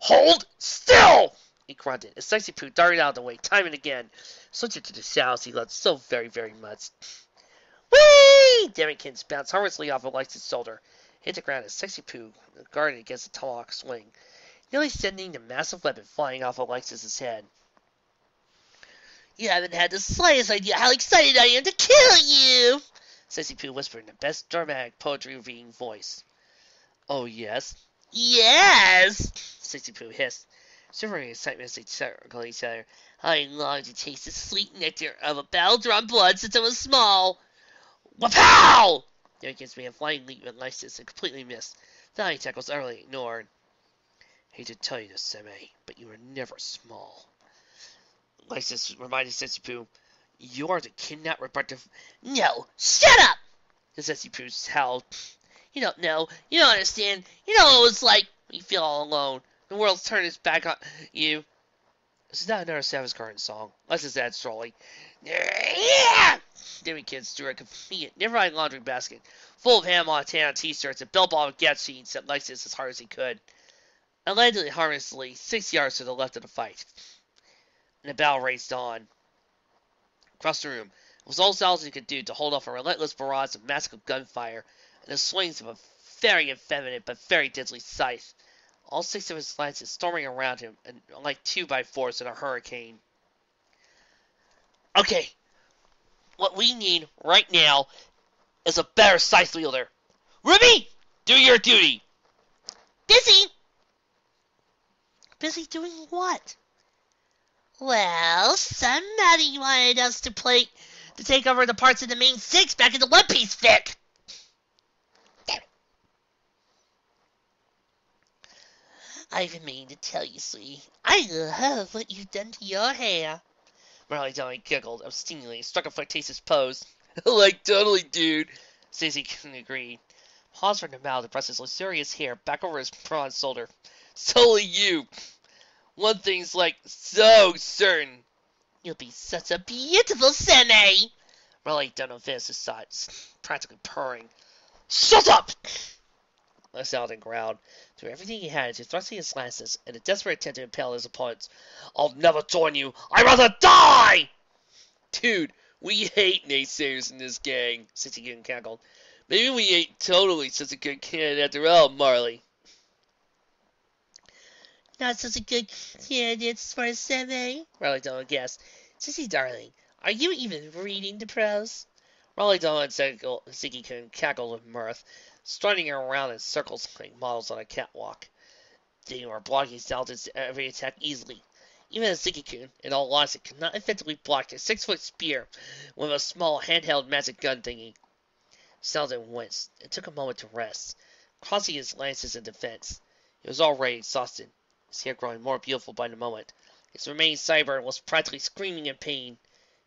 "Hold still!" he grunted, as Sexipoo darted out of the way time and again, switching to the shouts he loved so very, very much. Whee! Demikins bounced harmlessly off Alexis' shoulder, hit the ground as Sexipoo guarded against the tomahawk swing, nearly sending the massive weapon flying off Alexis' head. "You haven't had the slightest idea how excited I am to kill you!" Sexipoo whispered in the best dramatic poetry-reading voice. "Oh, yes?" "Yes!" Sexipoo hissed, shivering in excitement as they circled each other. "I long to taste the sweet nectar of a battle-drawn blood since I was small." Wapow! Demikins made a flying leap at Alexis and completely missed. The eye attack was utterly ignored. "Hate to tell you this, Seme, but you were never small." Alexis reminded Sexipoo, "You are the kidnapped reproductive—" "No! Shut up!" The Sexipoo howled. "You don't know. You don't understand. You know what it was like when you feel all alone. The world's turned its back on you." "This is not another Savage Garden song," Alexis added strongly. "Yeah!" Demikins drew a convenient, never-mind laundry basket, full of Hannah Montana t-shirts and bell-bottom Gap jeans at Alexis as hard as he could, and landed harmlessly 6 yards to the left of the fight. And the battle raged on. Across the room, it was all Salazar could do to hold off a relentless barrage of magical gunfire and the swings of a very effeminate but very deadly scythe. All 6 of his lances storming around him, and like 2x4s in a hurricane. "Okay, what we need right now is a better scythe wielder. Ruby, do your duty." "Busy." "Busy doing what?" "Well, somebody wanted us to take over the parts of the main 6 back in the One Piece fic." Damn it. "I've been meaning to tell you, sweetie. I love what you've done to your hair." Marley Dolly giggled obstinately and struck a flirtatious pose. "Like, totally, dude," Stacey agreed. Paused for the mouth to press his luxurious hair back over his bronze shoulder. "Solely you. One thing's like so certain. You'll be such a beautiful Seme." Marley Dunham finished his sides, practically purring. "Shut up!" Saladin growled, threw everything he had into thrusting his lances in a desperate attempt to impale his opponents. "I'll never join you! I'd rather die!" "Dude, we hate naysayers in this gang," Sitsugun cackled. "Maybe we ain't totally such a good candidate after all, Marley." "Not such a good candidate for a Seme?" Marley Dolan guessed. "Sissy darling, are you even reading the prose?" Marley Dolan and Sitsugun cackled with mirth, strutting around in circles like models on a catwalk. They were blocking Saladin's every attack easily. Even as Ziggy-kun, in all honesty, could not effectively block a 6-foot spear with a small handheld magic gun thingy. Saladin winced and took a moment to rest, crossing his lances in defense. He was already exhausted, his hair growing more beautiful by the moment. His remaining sideburn was practically screaming in pain.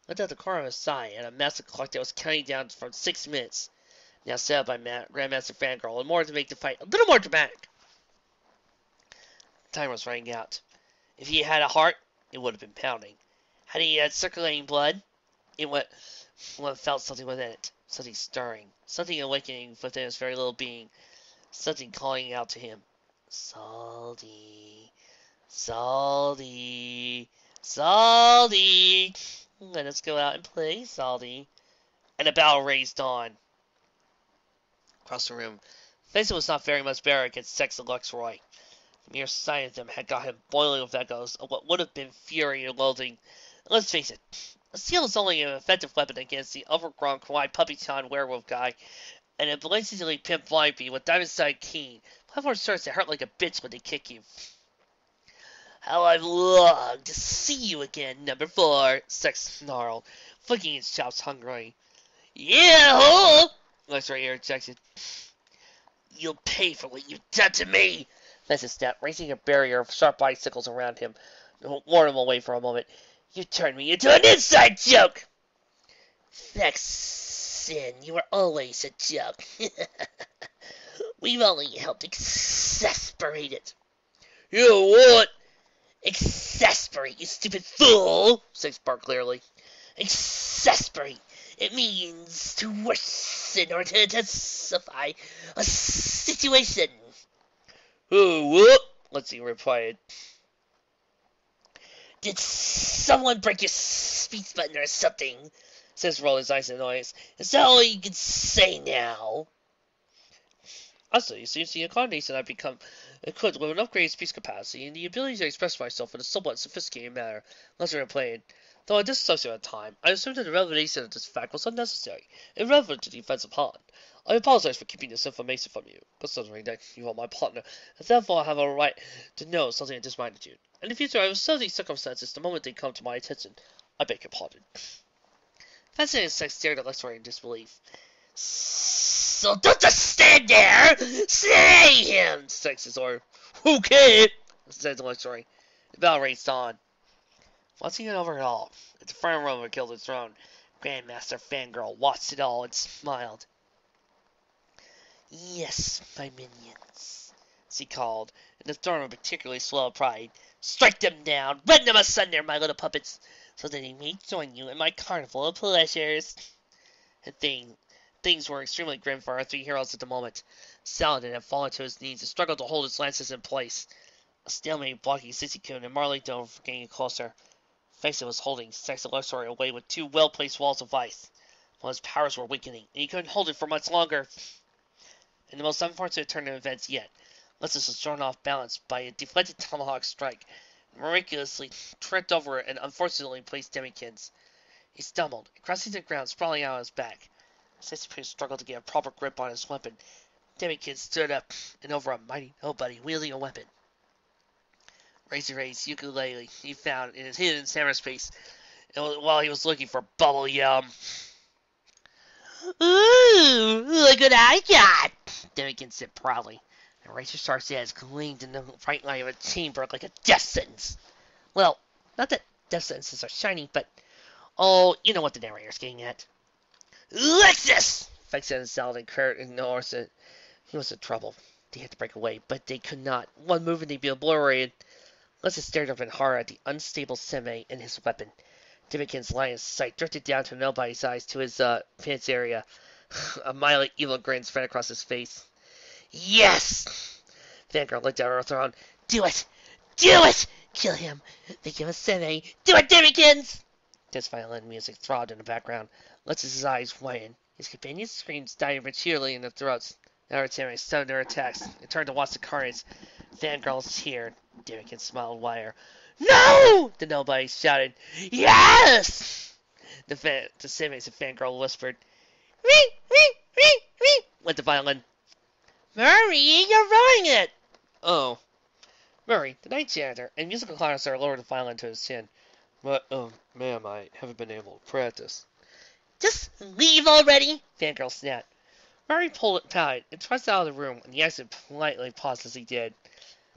He looked at the corner of his eye and a massive clock that was counting down from 6 minutes, now set up by Grandmaster Fangirl, in order to make the fight a little more dramatic. Time was running out. If he had a heart, it would have been pounding. Had he had circulating blood? It went, felt something within it. Something stirring. Something awakening within his very little being. Something calling out to him. Salty. Salty. Salty. Let us go out and play, Salty. And a bell raised on. Across the room. Faison was not very much better against Sex and Luxroy. The mere sight of them had got him boiling with echoes of what would have been fury and loathing. And let's face it, a seal is only an effective weapon against the overgrown kawaii puppy-town werewolf guy, and a blatantly pimped blind bee with diamond-side keen. Platform starts to hurt like a bitch when they kick you. How I've longed to see you again, number 4, Sex snarled, flicking his chops hungrily. Yeah, Luxroy interjected. You'll pay for what you've done to me, Faison snapped, raising a barrier of sharp icicles around him, to ward him away for a moment. You turned me into an inside joke! Faison, you were always a joke. We've only helped exasperate it. You what? Exasperate, you stupid fool! Sex barked clearly. Exasperate. It means to worsen or to intensify a situation. Oh, what? Let's see, replied. Did someone break your speech button or something? Says roll his eyes in noise. Is that all you can say now? Also, you seem to be a combination I've become equipped with an upgraded speech capacity and the ability to express myself in a somewhat sophisticated manner, lesser replied. Though at this subsequent time, I assumed that the revelation of this fact was unnecessary, irrelevant to the defense of Han. I apologize for keeping this information from you, considering that you are my partner, and therefore I have a right to know something of this magnitude. In the future, I will study these circumstances the moment they come to my attention. I beg your pardon. Fascinated Sex stared at Luxroy in disbelief. So don't just stand there! Slay him! Sex ordered. Okay, said Luxroy. The bell raced on. Once he got over it all, at the front row of Gilded Throne, Grandmaster Fangirl watched it all and smiled. Yes, my minions, she called, in a tone of particularly slow pride. Strike them down, rend them asunder, my little puppets, so that they may join you in my carnival of pleasures. And things were extremely grim for our 3 heroes at the moment. Saladin had fallen to his knees and struggled to hold his lances in place. A stalemate blocking Sissy-kun and Marley Dome from getting closer. Faison was holding Sex and Luxroy away with 2 well-placed walls of ice, while his powers were weakening, and he couldn't hold it for much longer. In the most unfortunate turn of events yet, Lessus was thrown off balance by a deflected tomahawk strike, and miraculously tripped over it and unfortunately placed Demikins. He stumbled, and crossing the ground, sprawling out on his back. Sissy struggled to get a proper grip on his weapon. Demikins stood up, and over a mighty nobody wielding a weapon. Razor Ray's ukulele he found in his hidden cyberspace while he was looking for Bubble Yum. Ooh, look what I got! Demikins said proudly, and Razor Shark's eyes gleamed in the bright light of a chamber like a death sentence. Well, not that death sentences are shiny, but oh, you know what the narrator's getting at. Lexus! Faison and Saladin Kurt and Norse. He was in trouble. They had to break away, but they could not. One move and they'd be obliterated. Lessus stared up in horror at the unstable Seme and his weapon. Demikins' lion's sight drifted down to nobody's eyes to his pants area. A mildly evil grin spread across his face. Yes! Fangirl looked at her throne. Do it! Do it! Kill him! Think of a Seme! Do it, Demikins! This violin music throbbed in the background. Lessus' eyes widened. His companions' screams died maturely in their throats. Now her Seme stunned their attacks and turned to watch the carnage. Fangirl cheered. Demikins smiled wider. No! The nobody shouted. Yes! The Semes and Fangirl whispered. Wee, wee, wee, wee, went the violin. Murray, you're ruining it! Oh. Murray, the night janitor, and musical connoisseur lowered the violin to his chin. But, ma'am, I haven't been able to practice. Just leave already, Fangirl snapped. Murray pouted and thrust out of the room, and the exit politely paused as he did.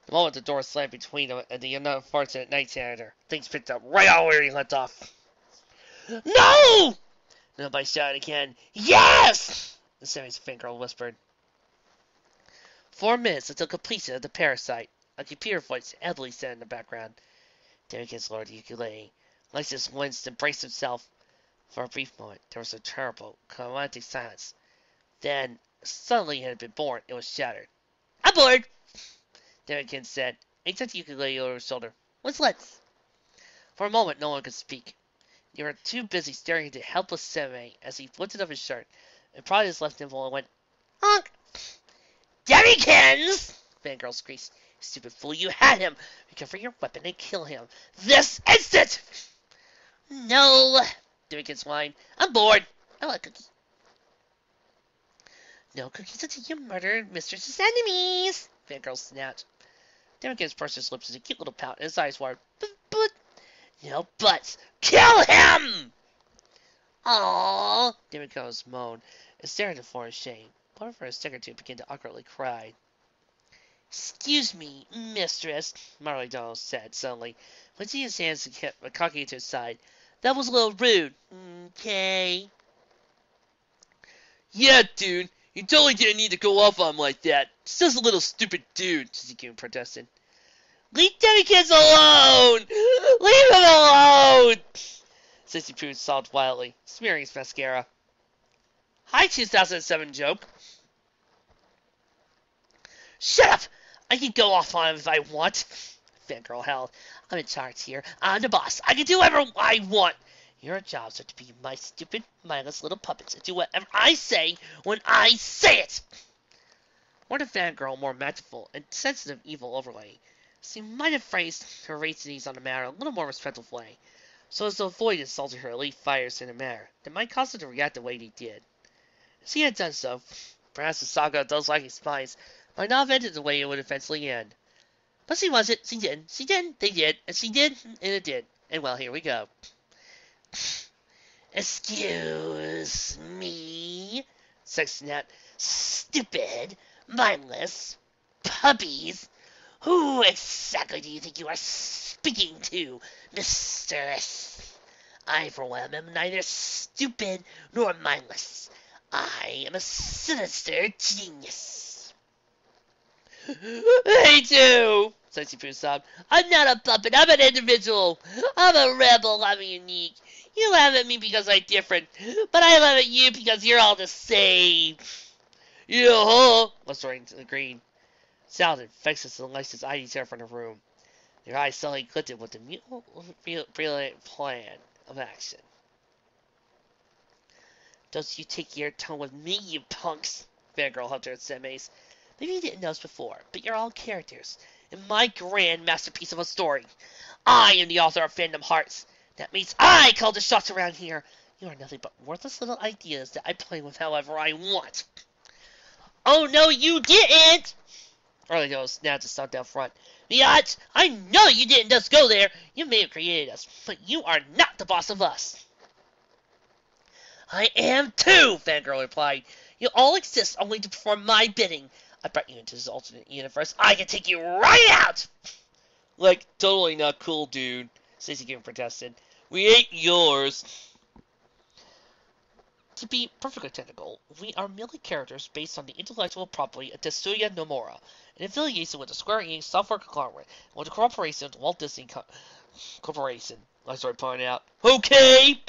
The moment the door slammed between him and the unfortunate night janitor, things picked up right on where he left off. No! Nobody shouted again. Yes! The Fangirl whispered. 4 minutes until completion of the parasite. A computer voice heavily said in the background. Demikins lowered the ukulele. Lysis winced and braced himself. For a brief moment, there was a terrible, climactic silence. Then, suddenly it had been born. It was shattered. I'm bored, Demikins said. He took the ukulele over his shoulder. Let's. For a moment, no one could speak. They were too busy staring into helpless Seme as he lifted up his shirt and prodded his left nipple and went, honk. Demikins! Fangirl screeched. Stupid fool, you had him! Recover your weapon and kill him. This instant! No, Demikins whined. I'm bored. I want a cookie. No cookies until you murder Mistress's enemies, Fangirl snapped. Demikins pursed his lips in a cute little pout and his eyes wired. But, no buts. Kill him! Aww, Demikins moaned and stared at the floor in shame. One of her second two began to awkwardly cry. Excuse me, mistress, Marley Donald said suddenly, placing his hands and kept cocking it to his side. That was a little rude. Okay. Yeah, dude. You totally didn't need to go off on him like that. He's just a little stupid dude, Suzuki protested. Leave Demikins alone! Leave him alone! Sissy Poo sobbed wildly, smearing his mascara. Hi, 2007 joke. Shut up! I can go off on him if I want. Fangirl howled. I'm in charge here. I'm the boss. I can do whatever I want. Your jobs are to be my stupid, mindless little puppets and do whatever I say when I say it. More than Fangirl, more masterful and sensitive evil overlay. She might have phrased her reasonings on the matter a little more respectful way, so as to avoid insulting her elite fighters in a manner that might cause her to react the way they did. If she had done so, perhaps the saga of those lacking spies might not have ended the way it would eventually end. But she wasn't, she didn't, they did, and she did, and it did. And well, here we go. Excuse me, Sexnet. Stupid, mindless puppies. Who exactly do you think you are speaking to, mistress? I, for one, am neither stupid nor mindless. I am a sinister genius. Me too, Sexy Poo sobbed. I'm not a puppet, I'm an individual. I'm a rebel, I'm unique. You laugh at me because I'm different, but I laugh at you because you're all the same. Yeah, Lestering agreed. Sounded, Vexus and Lysis eyed each other from the room. Their eyes suddenly glittered with the brilliant plan of action. Don't you take your tone with me, you punks, Fangirl hugged her at Seme's. Maybe you didn't notice before, but you're all characters in my grand masterpiece of a story. I am the author of Fandom Hearts. That means I call the shots around here. You are nothing but worthless little ideas that I play with however I want. Oh, no, you didn't! Early goes snapped and stomped down front. Biatch, I know you didn't just go there. You may have created us, but you are not the boss of us. I am too, Fangirl replied. You all exist only to perform my bidding. I brought you into this alternate universe. I can take you right out! Like, totally not cool, dude, Stacey Kim protested. We ain't yours. To be perfectly technical, we are merely characters based on the intellectual property of Tetsuya Nomura, an affiliation with the Square Enix software conglomerate, and with the cooperation with the Walt Disney Corporation. I started pointing out. Okay!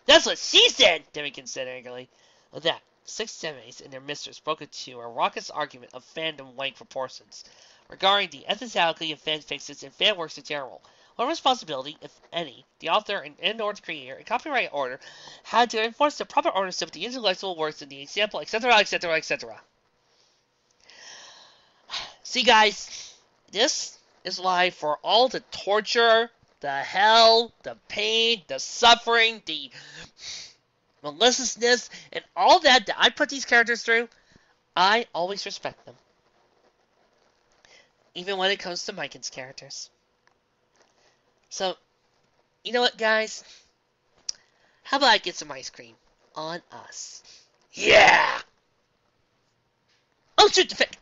That's what she said, Demikins said angrily. With that, 6 semis and their mistress broke into a raucous argument of fandom-like proportions regarding the ethicality of fanfics and fanworks in general. What responsibility, if any, the author and/or the creator and copyright owner had to enforce the proper ownership of the intellectual works in the example, etc., etc., etc. See, guys, this is why for all the torture, the hell, the pain, the suffering, the maliciousness, and all that I put these characters through, I always respect them. Even when it comes to Miken's characters. So, you know what, guys? How about I get some ice cream on us? Yeah! Oh, shoot the fic!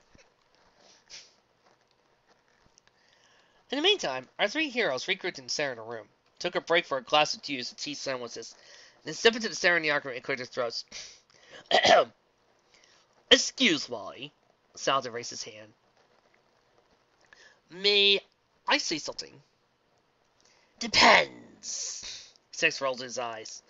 In the meantime, our 3 heroes regrouped in the center of the room, took a break for a glass of juice and tea sandwiches, then stepped into the center of the argument and cleared their throats. Excuse me, Salad raised his hand. May I say something? Depends. Six rolled his eyes.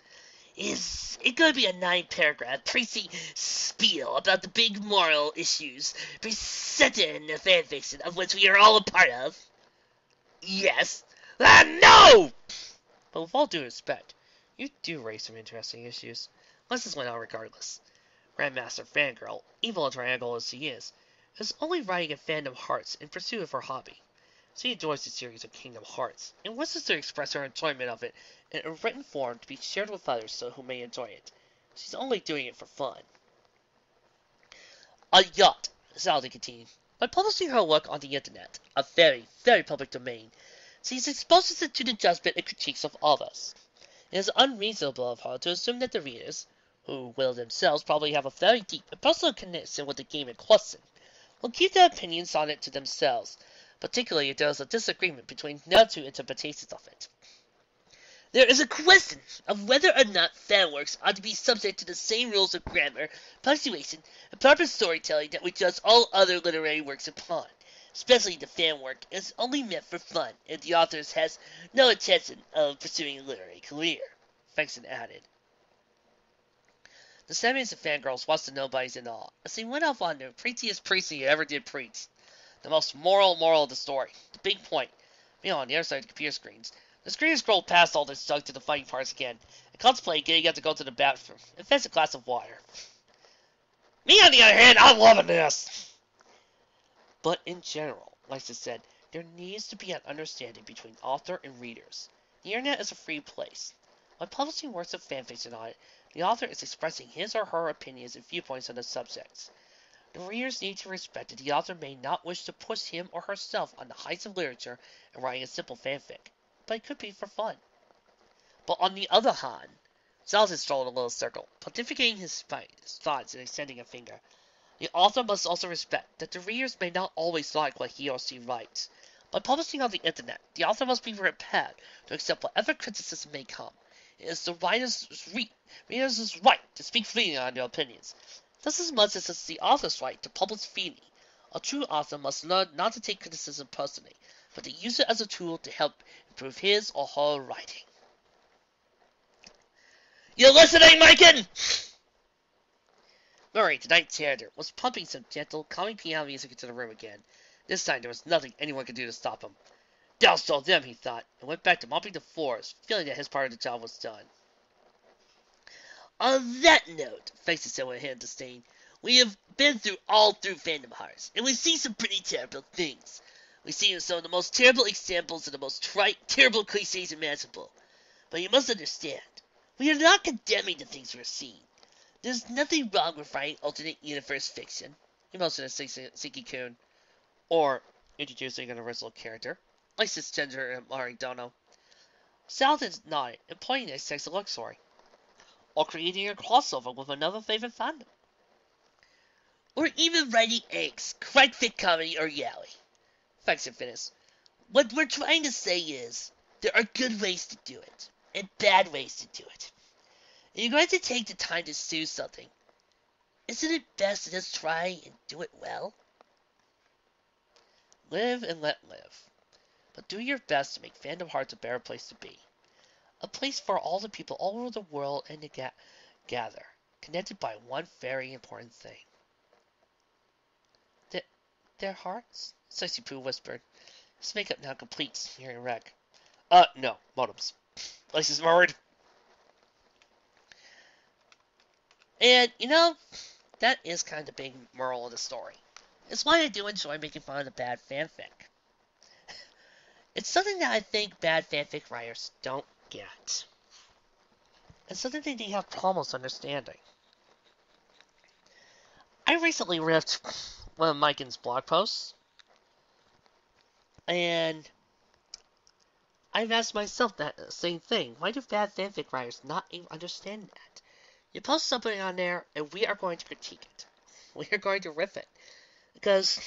Is it going to be a 9-paragraph preachy spiel about the big moral issues presented in the fanfiction of which we are all a part of? Yes. No! But with all due respect, you do raise some interesting issues. Let's just went on regardless. Grandmaster Fangirl, evil and triangle as she is only writing a Fandom Hearts in pursuit of her hobby. She enjoys the series of Kingdom Hearts, and wishes to express her enjoyment of it in a written form to be shared with others so who may enjoy it. She's only doing it for fun. A yacht, Zelda continued. By publishing her work on the internet, a very, very public domain, she exposes it to the judgment and critiques of others. It is unreasonable of her to assume that the readers, who will themselves probably have a very deep and personal connection with the game in question, will keep their opinions on it to themselves, particularly if there is a disagreement between their two interpretations of it. There is a question of whether or not fanworks ought to be subject to the same rules of grammar, punctuation, and proper storytelling that we judge all other literary works upon, especially the fan work is only meant for fun and the author has no intention of pursuing a literary career, Fengson added. The Sammys and fangirls watched the nobodies in awe as they went off on the preachiest preach he ever did preach. The most moral of the story. The big point. Meanwhile, on the other side of the computer screens, the screen scrolled past all this junk to the fighting parts again, and contemplated getting up to go to the bathroom and fetch a glass of water. Me, on the other hand, I'm loving this! But in general, Lysa said, there needs to be an understanding between author and readers. The internet is a free place. By publishing works of fanfiction on it, the author is expressing his or her opinions and viewpoints on the subjects. The readers need to respect that the author may not wish to push him or herself on the heights of literature and writing a simple fanfic, but it could be for fun. But on the other hand, Zalzin strolled in a little circle, pontificating his thoughts and extending a finger. The author must also respect that the readers may not always like what he or she writes. By publishing on the internet, the author must be prepared to accept whatever criticism may come. It is the reader's right to speak freely on their opinions. Just as much as it's the author's right to publish freely, a true author must learn not to take criticism personally, but to use it as a tool to help improve his or her writing. You listening, Mikan? Murray, the night janitor, was pumping some gentle, calming piano music into the room again. This time there was nothing anyone could do to stop him. Douse told them, he thought, and went back to mopping the floors, feeling that his part of the job was done. On that note, Faces said with a hand disdain, we have been through Fandom Hearts, and we've seen some pretty terrible things. We've seen some of the most terrible examples of the most trite, terrible cliches imaginable. But you must understand, we are not condemning the things we're seeing. There's nothing wrong with writing alternate universe fiction. He motioned to Siki-kun. Or introducing an original character, like cisgender and Maridono. Saladin nodded and pointed at Sex Luxory. Or creating a crossover with another favorite fandom. Or even writing eggs, crime fic comedy or yaoi. Fexon finished. What we're trying to say is, there are good ways to do it, and bad ways to do it. If you're going to take the time to do something, isn't it best to just try and do it well? Live and let live. But do your best to make Fandom Hearts a better place to be. A place for all the people all over the world and to gather, connected by one very important thing. Their hearts? Sexy Pooh whispered. His makeup now complete, hearing a wreck. No, modems. Lysa's murdered. And, that is kind of the big moral of the story. It's why I do enjoy making fun of the bad fanfic. It's something that I think bad fanfic writers don't get. It's something they have problems understanding. I recently ripped one of Mikan's blog posts, and I've asked myself that same thing. Why do bad fanfic writers not even understand that? You post something on there, and we are going to critique it. We are going to riff it. Because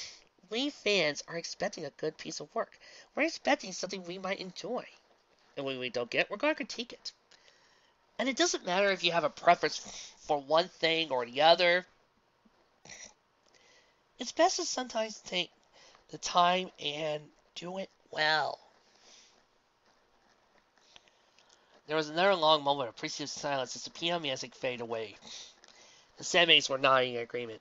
we fans are expecting a good piece of work. We're expecting something we might enjoy. And when we don't get it, we're going to critique it. And it doesn't matter if you have a preference for one thing or the other. It's best to sometimes take the time and do it well. There was another long moment of appreciative silence as the piano music faded away. The Sandmates were nodding in agreement.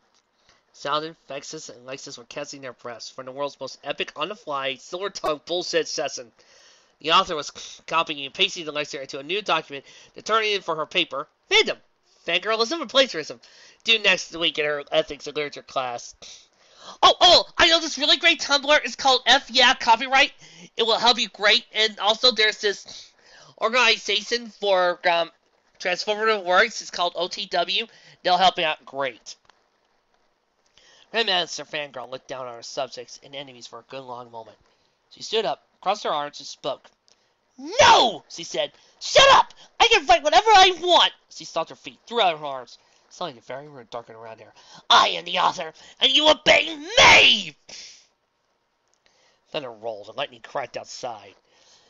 Saladin, Vexus, and Lexus were catching their breaths from the world's most epic, on-the-fly, silver-tongued bullshit session. The author was copying and pasting the lecture into a new document to turn it in for her paper, Fandom, Fangirlism and Plagiarism, due next week in her ethics and literature class. Oh, I know this really great Tumblr. It's called F Yeah Copyright. It will help you great. And also there's this organization for transformative works. It's called OTW. They'll help you out great. Grandmaster Fangirl looked down on her subjects and enemies for a good long moment. She stood up, crossed her arms, and spoke. No! She said. Shut up! I can write whatever I want! She stomped her feet, threw out her arms. Suddenly the very room darkened around her. I am the author, and you obey me! Thunder rolled, and lightning cracked outside,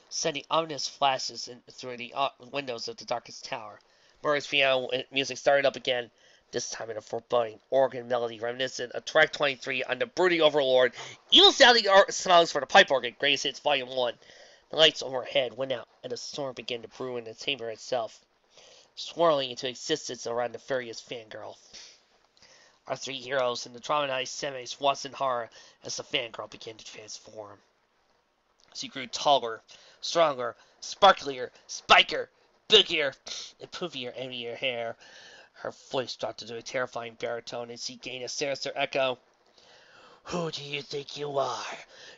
sending ominous flashes through the windows of the darkest tower. Murray's piano music started up again, this time in a foreboding organ melody reminiscent of track 23 on the Brooding Overlord, evil-sounding songs for the pipe organ, Greatest Hits Volume 1. The lights overhead went out, and a storm began to brew in the chamber itself, swirling into existence around the furious Fangirl. Our three heroes and the traumatized Sandmates watched in horror as the Fangirl began to transform. She grew taller, stronger, sparklier, spiker, bigger, and poofier in her hair. Her voice dropped into a terrifying baritone, and she gained a sinister echo. Who do you think you are,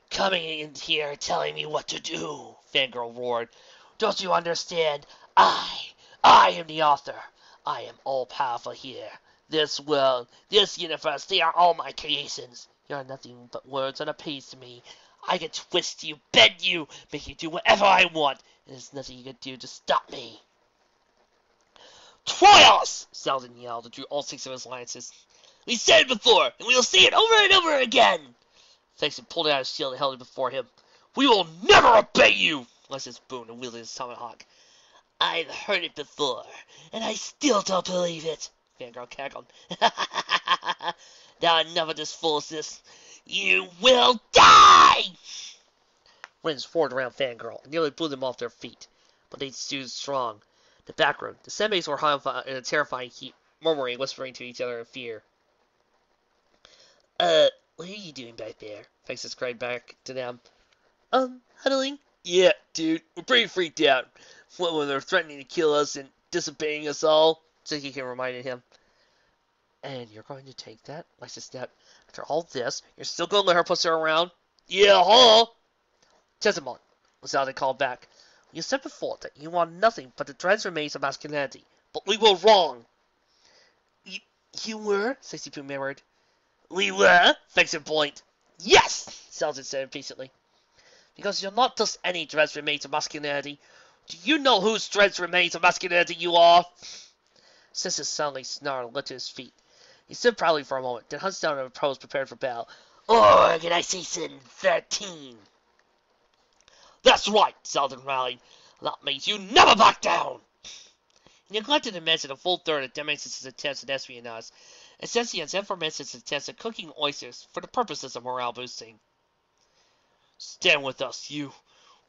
coming in here telling me what to do? Fangirl roared. Don't you understand? I am the author. I am all-powerful here. This world, this universe, they are all my creations. You are nothing but words on a page to me. I can twist you, bend you, make you do whatever I want, and there's nothing you can do to stop me. Try us! Saladin yelled and drew all six of his lances. We said it before, and we will say it over and over again! Vexen pulled out his shield and held it before him. We will never obey you! Lexus boomed and wielded his tomahawk. I've heard it before, and I still don't believe it, Fangirl cackled. Now enough of this foolishness. You will die! Winds poured around Fangirl and nearly blew them off their feet, but they stood strong. The back room, the Sandmates were hung in a terrifying heat, murmuring, whispering to each other in fear. What are you doing back there? Vexus cried back to them. Huddling. Yeah, dude, we're pretty freaked out. When they're threatening to kill us and disobeying us all, Tsukikin reminded him. And you're going to take that? Lexus snapped. After all this, you're still going to let her push her around? Yeah, huh? Tessamon, Saladin called back. You said before that you want nothing but the dread remains of masculinity, but we were wrong. You were? 62 murmured. We were? Vexen blinked. Yes! Saladin said impatiently. Because you're not just any dread remains of masculinity. Do you know whose dread remains of masculinity you are? Cissus suddenly snarled and lit to his feet. He stood proudly for a moment, then hunched down in a pose prepared for battle. Organization 13. That's right, Saladin rallied. That means you never back down! He neglected to mention a full third of Demetrius' attempts at espionage, and Sensian's information's attempts at cooking oysters for the purposes of morale boosting. Stand with us, you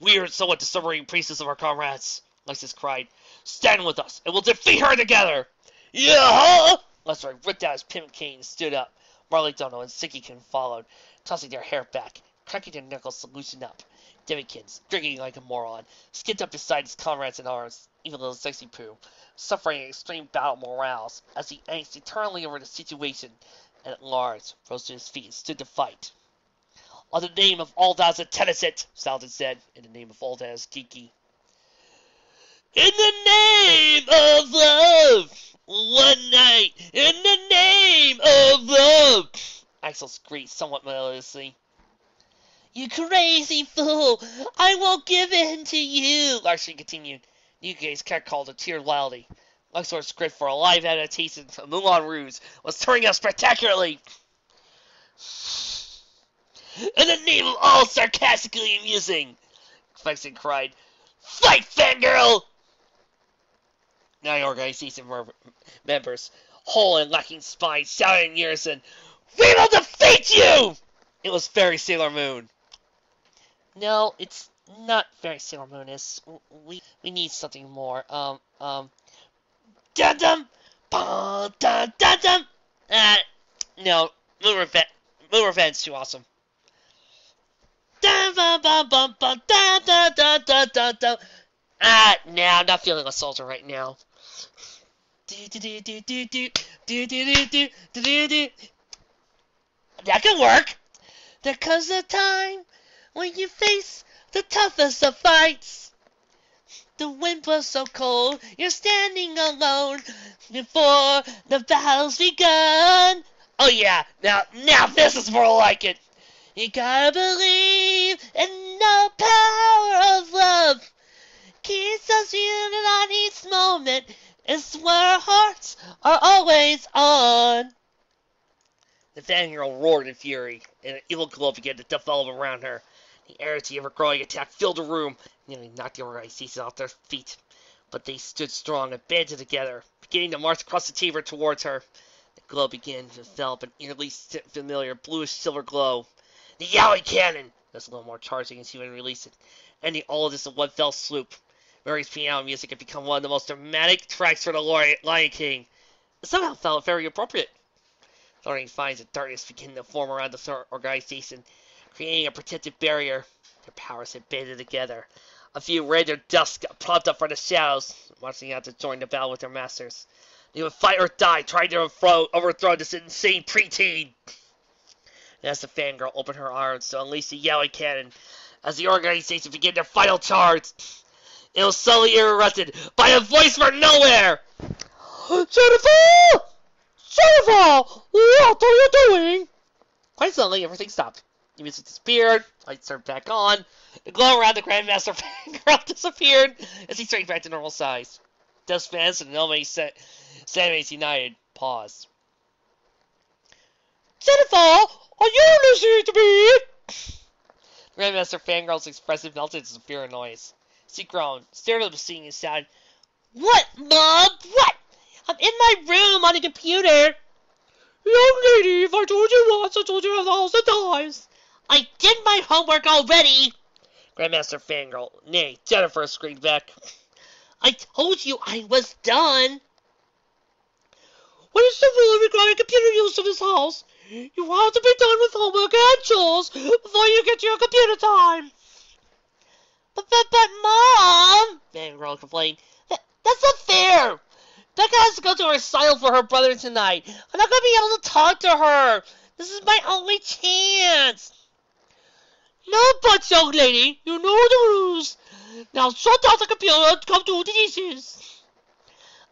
weird, somewhat disturbing priestess of our comrades, Lexus cried. Stand with us, and we'll defeat her together! Yeah, huh? Lester ripped out his pimp cane and stood up. Marley Dono and Tsukikin followed, tossing their hair back, cracking their knuckles to loosen up. Demikins, drinking like a moron, skipped up beside his comrades in arms, even little Sexy Poo, suffering extreme battle morales, as he angst eternally over the situation, and at large, rose to his feet and stood to fight. On the name of Aldaz and Tennyson, Saladin said, in the name of Aldaz Kiki. In the name of love! One night, in the name of love! Axel screeched somewhat melodiously. You crazy fool! I won't give in to you! Larkstream continued. Newgate's cat called a tear loudly. Luxor's script for a live adaptation of Moulin Rouge was turning out spectacularly. In the name of all sarcastically amusing! Vexen cried. Fight, fangirl! Now the organization members, whole and lacking spine, shouted in unison, We will defeat you! It was very Sailor Moon. No, it's Not very Sailor Moon-ish. We need something more. Dum-dum! Dum-dum-dum! No. Moon Revenge too awesome. Dum-dum-bum-bum-bum-dum-dum-dum-dum-dum. Nah, I'm not feeling a soldier right now. That could work. There comes a time when you face the toughest of fights. The wind blows so cold, you're standing alone before the battle's begun. Oh yeah, now this is more like it. You gotta believe in the power of love. Keeps us united on each moment. It's where our hearts are always on. The fangirl roared in fury, and an evil glow began to develop around her. The energy of her growing attack filled the room, nearly knocked the organization off their feet. But they stood strong and banded together, beginning to march across the chamber towards her. The glow began to develop an eerily familiar bluish-silver glow. The Yowie Cannon! There's a little more charging as he would release it, ending all of this in one fell swoop. Mary's piano music had become one of the most dramatic tracks for the Lion King. It somehow felt very appropriate. Thorny finds that darkness began to form around the organization, creating a protective barrier. Their powers had banded together. A few random dust popped up from the shadows, marching out to join the battle with their masters. They would fight or die, trying to overthrow this insane preteen. And as the fangirl opened her arms to unleash the Yowie Cannon, as the organization began their final charge, it was suddenly interrupted by a voice from nowhere! Jennifer! Jennifer! What are you doing? Quite suddenly, everything stopped. The music disappeared, lights turned back on, the glow around the Grandmaster fangirl disappeared as he straightened back to normal size. Dust fans and Sandmates United paused. Jennifer! Are you listening to me? The Grandmaster fangirl's expressive melted into fear and noise. She groaned, stared at the scene and shouted, What, Mom? What? I'm in my room on the computer. Young lady, if I told you once, I told you 1,000 times. I did my homework already. Grandmaster fangirl, nay, Jennifer screamed back. I told you I was done. What is the rule regarding computer use in this house? You have to be done with homework and chores before you get to your computer time. But Mom, fangirl complained, that's not fair. Becca has to go to her recital for her brother tonight. I'm not going to be able to talk to her. This is my only chance. No buts, young lady. You know the rules. Now shut down the computer and come do the dishes.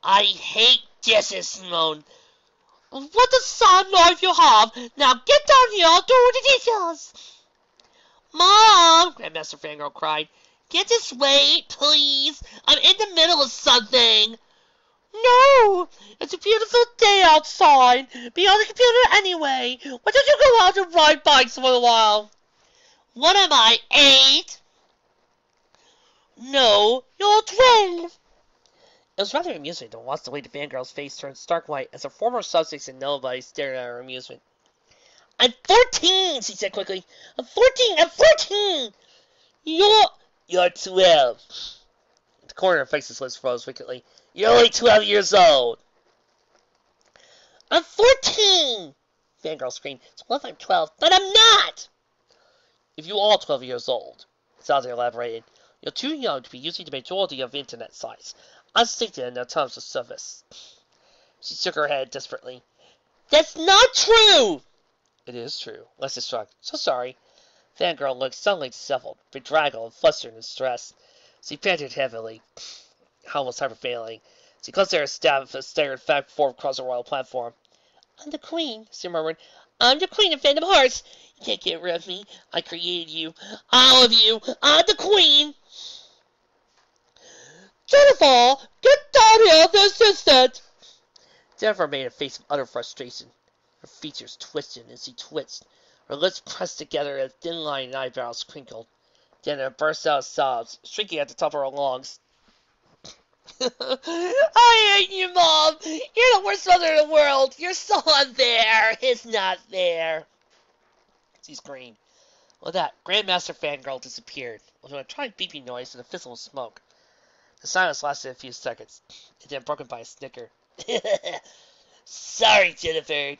I hate dishes, Simone. What a sad life you have. Now get down here and do the dishes. Mom, Grandmaster Fangirl cried. Get this way, please. I'm in the middle of something. No! It's a beautiful day outside. Be on the computer anyway. Why don't you go out and ride bikes for a while? What am I, 8? No, you're 12. It was rather amusing to watch the way the fangirl's face turned stark white as her former subjects and nobody stared at her amusement. I'm 14, she said quickly. I'm 14! You're 12. The corner of Face's lips froze wickedly. You're only 12 years old. I'm 14! Fangirl screamed. Well, if I'm 12, but I'm not! If you are 12 years old, Salazar elaborated, you're too young to be using the majority of internet sites, as stated in the terms of service. She shook her head desperately. That's not true! It is true, Leslie shrugged. So sorry. Fangirl looked suddenly disheveled, bedraggled, and flustered and distressed. She panted heavily, almost hyperventilating. She clutched at her staff and stared back forth across the royal platform. I'm the queen, she murmured. I'm the queen of Phantom Hearts. You can't get rid of me. I created you. All of you. I'm the queen. Jennifer, get down here this instant. Jennifer made a face of utter frustration. Her features twisted as she twitched. Her lips pressed together as thin line and eyebrows crinkled. Then it burst out of sobs, shrieking at the top of her lungs. I hate you, Mom! You're the worst mother in the world! You're so unfair! It's not fair! She screamed. With that, Grandmaster Fangirl disappeared with an electronic beeping noise and a fizzle of smoke. The silence lasted a few seconds, and then broken by a snicker. Sorry, Jennifer,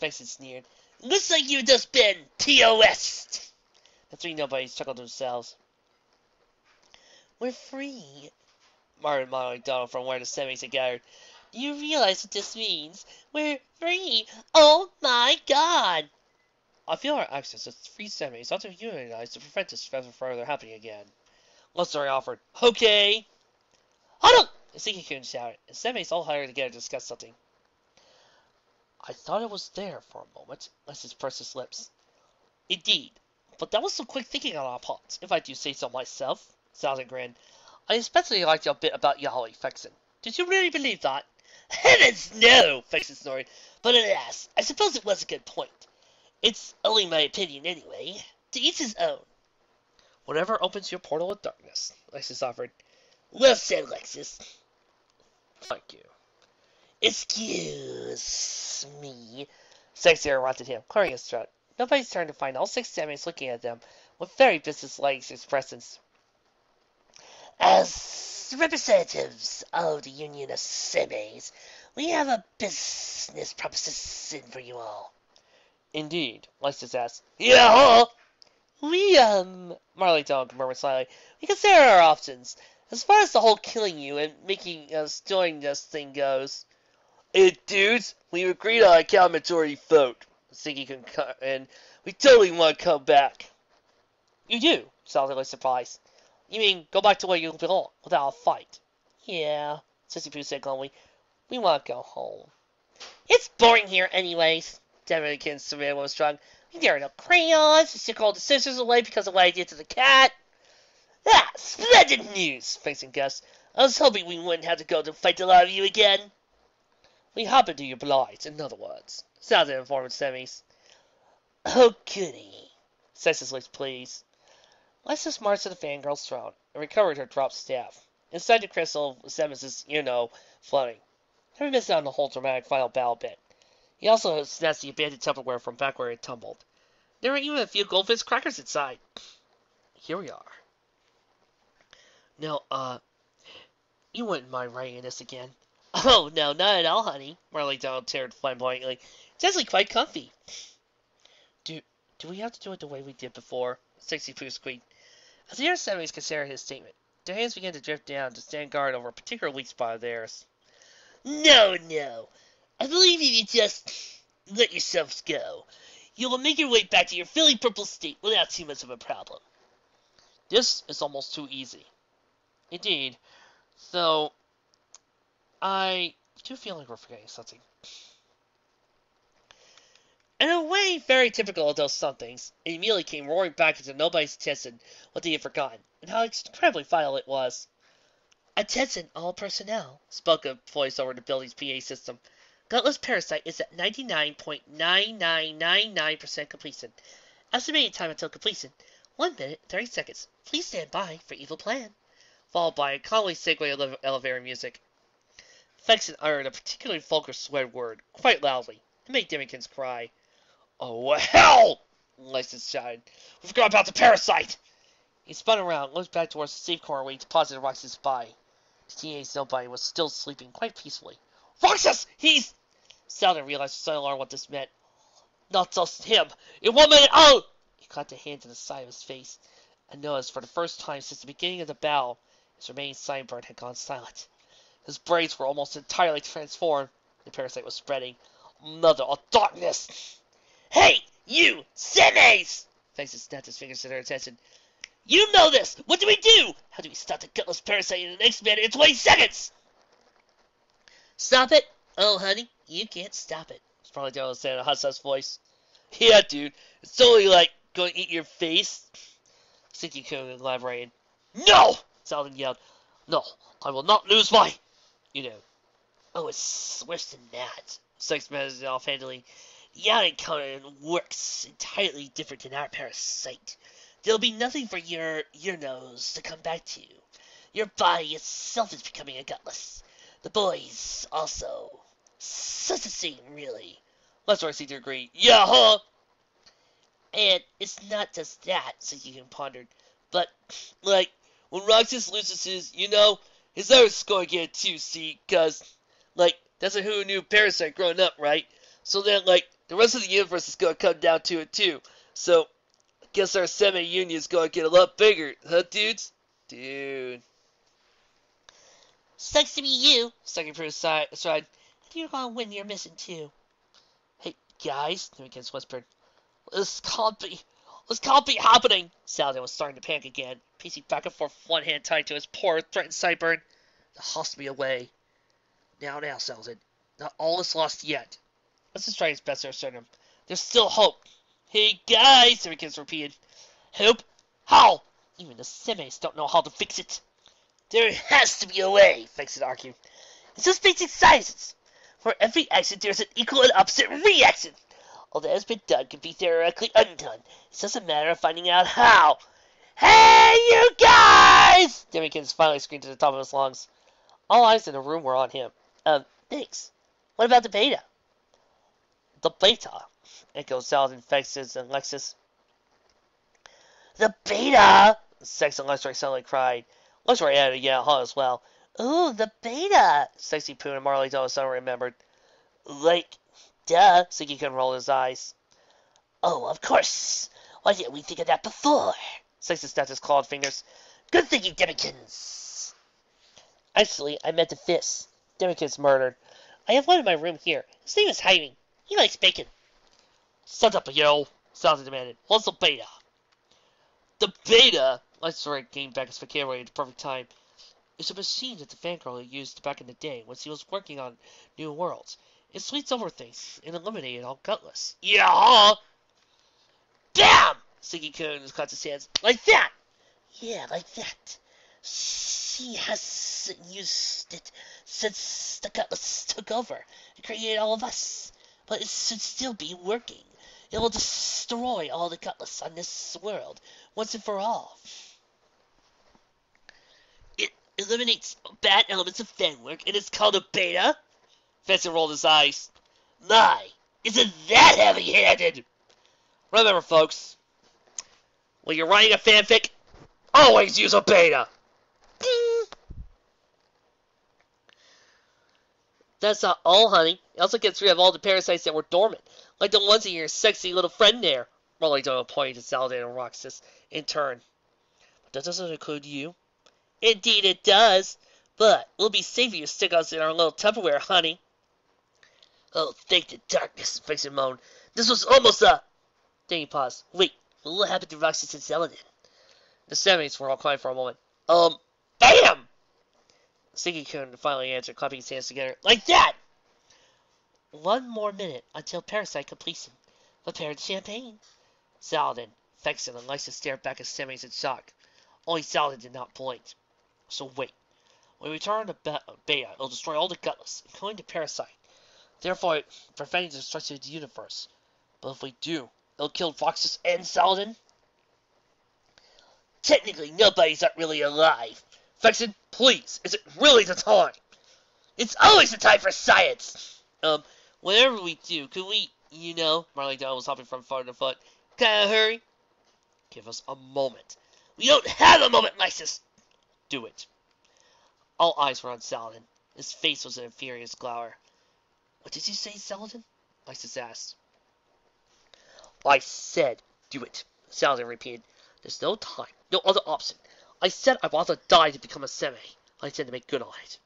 Fexit sneered. Looks like you've just been TOS. The three nobodies chuckled to themselves. We're free, Martin McDonald from where the semis had gathered. Do you realize what this means? We're free! Oh my god! I feel our access to three semis ought to be unionized to prevent this from further happening again. Luxury offered. Okay! Huddle! Siki-kun shouted, and semis all hired together to discuss something. I thought it was there for a moment, Leslie pursed his lips. Indeed, but that was some quick thinking on our part, if I do say so myself. Salzin grinned. I especially liked your bit about Yahweh, Fexen. Did you really believe that? Heavens no, Fexen snorted. But alas, I suppose it was a good point. It's only my opinion anyway. To each his own. Whatever opens your portal of darkness, Lexus offered. Well said, Lexus. Thank you. Excuse me. Sexy interrupted him, clearing his throat. Nobody's turned to find all six semis looking at them with very business-like expressions. As representatives of the Union of Semis, we have a business proposition for you all. Indeed, Lexus asked. Yeah! We, Marley Dog murmured slightly. We consider our options. As far as the whole killing you and making us doing this thing goes. Hey, dudes, we agreed on a cow majority vote. Siki and we totally want to come back. You do? Sounded like surprise. You mean go back to where you belong without a fight? Yeah, Sissy Pooh said calmly. We want to go home. It's boring here anyways. Demikins Savannah was strong. There are no crayons. She called the scissors away because of what I did to the cat. Ah, splendid news, Fexen guessed. I was hoping we wouldn't have to go to fight the lot of you again. We happen to your blight, in other words. Sounded informed semis. Oh, goody. Sex's lips pleased. Lexus marched to the fangirl's throne and recovered her dropped staff. Inside the crystal, Semis's, floating. Never missed out on the whole dramatic final battle bit. He also snatched the abandoned Tupperware from back where it tumbled. There were even a few goldfish crackers inside. Here we are. No, you wouldn't mind writing this again. Oh, no, not at all, honey. Marley Donald teared flamboyantly. It's actually quite comfy. Do we have to do it the way we did before? Sexy Pooh squeaked. As the other semis considered his statement, their hands began to drift down to stand guard over a particular weak spot of theirs. No. I believe if you just let yourselves go, you will make your way back to your Philly purple state without too much of a problem. This is almost too easy. Indeed. Though, I do feel like we're forgetting something. In a way very typical of those somethings, it immediately came roaring back into nobody's attention what they had forgotten, and how incredibly vital it was. Attention all personnel, spoke a voice over the building's PA system. Gutless Parasite is at 99.9999% completion. Estimated time until completion, 1 minute 30 seconds. Please stand by for evil plan. Followed by a calmly segue elevator music. Fexen uttered a particularly vulgar swear word, quite loudly. It made Demikins cry. Oh, hell! Lexus shouted. We forgot about the parasite! He spun around, looked back towards the safe corner where he deposited Roxas' body. The teenage nobody was still sleeping quite peacefully. Roxas! He's... Saladin realized with sudden alarm what this meant. Not just him! In 1 minute, oh! He clapped a hand to the side of his face, and noticed for the first time since the beginning of the battle, his remaining sideburn had gone silent. His braids were almost entirely transformed. The parasite was spreading. Mother of darkness! Hey, you! Semis! Fexen snapped his fingers to their attention. You know this! What do we do? How do we stop the gutless parasite in the next minute and 20 seconds? Stop it? Oh, honey, you can't stop it. Probably Donald said in a hush voice. Yeah, dude. It's totally like going to eat your face. Siki-kun elaborated. No! Saladin yelled. No, I will not lose my... Oh, it's worse than that. Sex managed offhandedly. The out encounter works entirely different than our parasite. There'll be nothing for your nose to come back to. Your body itself is becoming a gutless. The boys also. Such a thing, really. Let's see to agree. Yeah, huh? And it's not just that, Suzuki pondered, but, like, when Roxas loses his Earth's going to get it too, see, because, like, that's a who knew Parasite growing up, right? So then, like, the rest of the universe is going to come down to it too. So, I guess our semi-union is going to get a lot bigger, huh, dudes? Dude. Sucks to be you. Sucking for his side. You're gonna win your mission too. Hey, guys, Nimmikins whispered. This can't be happening. Saladin was starting to panic again, pacing back and forth with one hand tied to his poor, threatened sideburn. The has to be away. Now, Saladin. Not all is lost yet. Let's just try his best to assert him. There's still hope. Hey, guys, Nimmikins repeated. Hope? How? Even the semis don't know how to fix it. There has to be a way, Vexen argued. It's just basic science. For every action, there's an equal and opposite reaction. All that has been done can be theoretically undone. It's just a matter of finding out how. Hey, you guys! Nimmikins finally screamed to the top of his lungs. All eyes in the room were on him. Thanks. What about the beta? The beta, echoed Saladin, Vexen, and Lexus. The beta! Sex and Lexroy suddenly cried. Lexroy added yeah, huh, as well. Ooh, the beta! Sexy Poo and Marley Doe suddenly remembered. Like, duh. Ziggy couldn't roll his eyes. Oh, of course. Why didn't we think of that before? Sexy snapped his clawed fingers. Good thinking, Nimmikins. Actually, I meant to fist. Nimmikins murdered. I have one in my room here. His name is Jaime. He likes bacon. Shut up, yo, Saladin demanded. What's the beta? The beta? Lexroy gained back his vocabulary at the perfect time. It's a machine that the fangirl used back in the day when he was working on New Worlds. It sweeps over things and eliminated all gutless. Yeah! Bam! Ziggy Coon clapped his hands. Like that! Yeah, like that. She has used it since the gutless took over and created all of us. But it should still be working. It will destroy all the gutless on this world once and for all. It eliminates bad elements of fan work, and it's called a beta? Vexen rolled his eyes. My, isn't that heavy-handed? Remember, folks, when you're writing a fanfic, always use a beta. Ding. That's not all, honey. It also gets rid of all the parasites that were dormant, like the ones in your sexy little friend there. Marley Doe pointed to Saladin and Roxas in turn. But that doesn't include you. Indeed it does. But we'll be safe if you stick us in our little Tupperware, honey. Oh, thank the darkness, Vexen moaned. This was almost a... Then he paused. Wait, what happened to Roxas and Saladin? The semis were all quiet for a moment. Bam! Ziggy Coon finally answered, clapping his hands together. Like that! 1 more minute until Parasite completion. Prepare the champagne. Saladin, Vexen, and Lysa stared back at semis in shock. Only Saladin did not blink. So wait. When we return to Beta, it'll destroy all the gutless, including the Parasite. Therefore, preventing the destruction of the universe. But if we do, it'll kill Roxas and Saladin? Technically, nobody's not really alive. Vexen, please, is it really the time? It's always the time for science! Whatever we do, could we, Marley Doe was hopping from foot to foot. Kinda hurry? Give us a moment. We don't have a moment, Lysis! Do it. All eyes were on Saladin. His face was an furious glower. What did you say, Saladin? Lysis asked. I said, do it, Saladin repeated. There's no time, no other option. I said I want to die to become a semi. I intend to make good on it.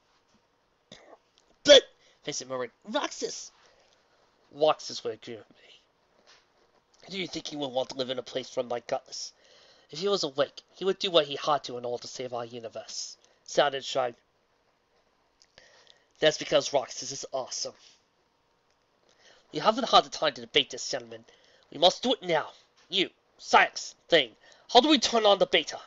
But, Vincent murmured, Roxas would agree with me. Do you think he would want to live in a place run by gutless? If he was awake, he would do what he had to in order to save our universe. Saladin shrugged. That's because Roxas is awesome. We haven't had the time to debate this, gentlemen. We must do it now. You, Science, thing. How do we turn on the beta?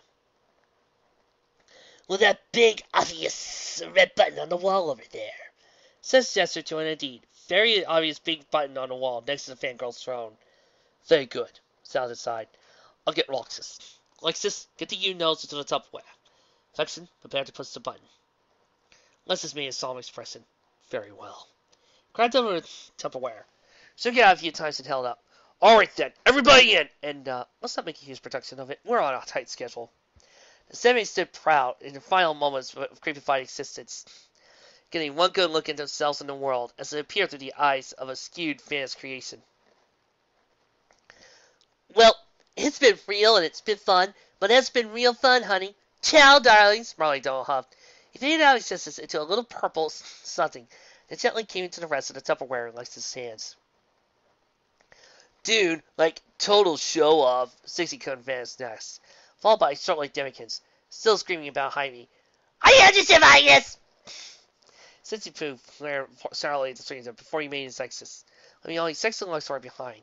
With that big, obvious red button on the wall over there. Says gestured to an indeed very obvious big button on the wall next to the fangirl's throne. Very good, Saladin sighed. I'll get Roxas. Lexus, get the U-nose into the Tupperware. Vexen, prepare to push the button. Lexus made a solemn expression. Very well. Grabbed over the Tupperware. Shook it out a few times and held up. Alright then, everybody in! And let's not make a huge production of it. We're on a tight schedule. The Seven stood proud in the final moments of creepified existence, getting one good look into themselves and the world as it appeared through the eyes of a skewed fan's creation. Well, it's been real and it's been fun, but it's been real fun, honey. Ciao, darlings, Marley Doe huffed. He faded out of existence into a little purple something that gently came into the rest of the Tupperware in Lex's hands. Dude, like, total show-off, 60-cone Vance next, followed by shortly Demikins, still screaming about Jaime. I understand this! Cincy Poo flared sourly at the stranger before he made his exit, leaving only Sex and Luxor behind.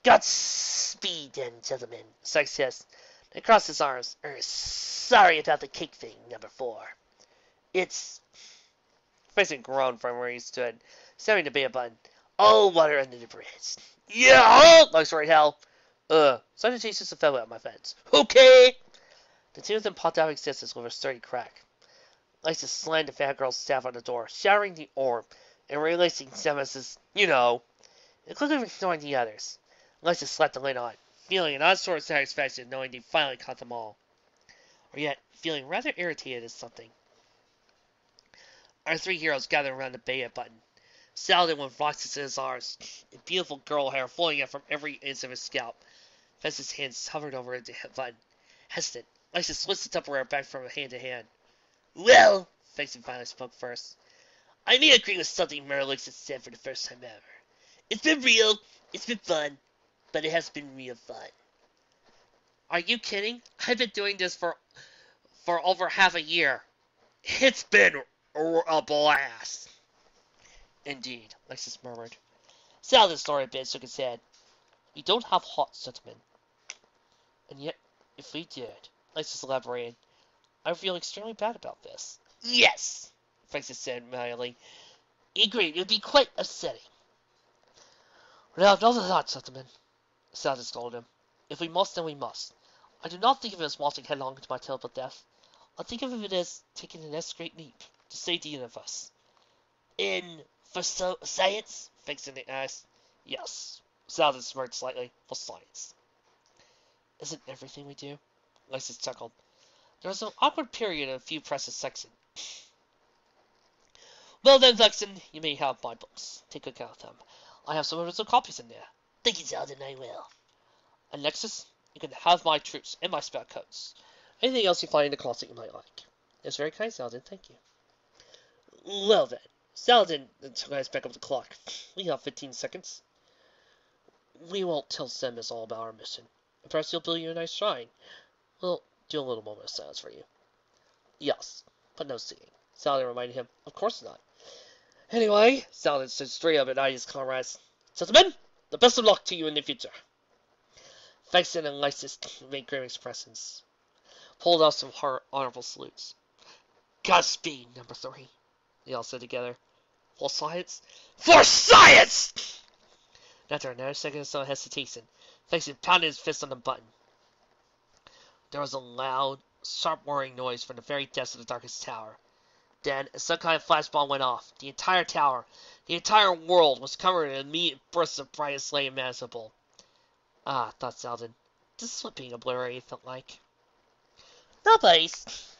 Godspeed, then, gentlemen, Sex hissed, then crossed his arms. Sorry about the cake thing, number 4. It's... Facing groaned from where he stood, staring to be a button. All water under the bridge. Yeah! Luxor right hell. Sergeant Jesus fell out my fence. Okay! The two of them popped out of existence with a sturdy crack. Lysa slammed the fat girl's staff on the door, shattering the orb, and releasing Semus's, and quickly ignoring the others. Lysa slapped the lid on, feeling an odd sort of satisfaction knowing they finally caught them all. Or yet, feeling rather irritated at something. Our three heroes gathered around the Beta button. Saladin with Roxas in his arms, and beautiful girl hair flowing out from every inch of his scalp. Festus' hands hovered over the button. Hesitant, Lysa switched the Tupperware back from hand to hand. Well, Festus finally spoke first. I may agree with something Merlix has said for the first time ever. It's been real, it's been fun, but it has been real fun. Are you kidding? I've been doing this for over half a year. It's been a blast. Indeed, Lexus murmured. Saladin snorted a bit, shook his head. We don't have hot gentlemen. And yet, if we did, Lexus elaborated, I feel extremely bad about this. Yes, Lexus said mildly. Agreed, it would be quite upsetting. Now, no hot gentlemen, Saladin scolded him. If we must, then we must. I do not think of it as waltzing headlong into my terrible death. I think of it as taking the next great leap to save the universe. For science? Fixing asked. Yes. Saladin smirked slightly. For science. Isn't everything we do? Lexus chuckled. There was an awkward period and a few precious seconds. Well then, Lexon, you may have my books. Take a count of them. I have some original copies in there. Thank you, Saladin, I will. And Nexus, you can have my troops and my spell codes. Anything else you find in the closet you might like. It's very kind, Saladin. Thank you. Well then. Saladin took his back up the clock. We have 15 seconds. We won't tell Semus all about our mission. Perhaps he'll build you a nice shrine. We'll do a little moment of silence for you. Yes, but no singing. Saladin reminded him. Of course not. Anyway, Saladin stood straight up and eyed his comrades. Gentlemen, the best of luck to you in the future. Fexen and Lysis made grim expressions. Pulled off some honorable salutes. Godspeed, number 3. They all said together. For science? For science! After another second or so of hesitation, Fexen pounded his fist on the button. There was a loud, sharp whirring noise from the very depths of the darkest tower. Then, as some kind of flash bomb went off, the entire tower, the entire world, was covered in immediate bursts of brightest light imaginable. Ah, thought Saladin. This is what being obliterated felt like. Nobody,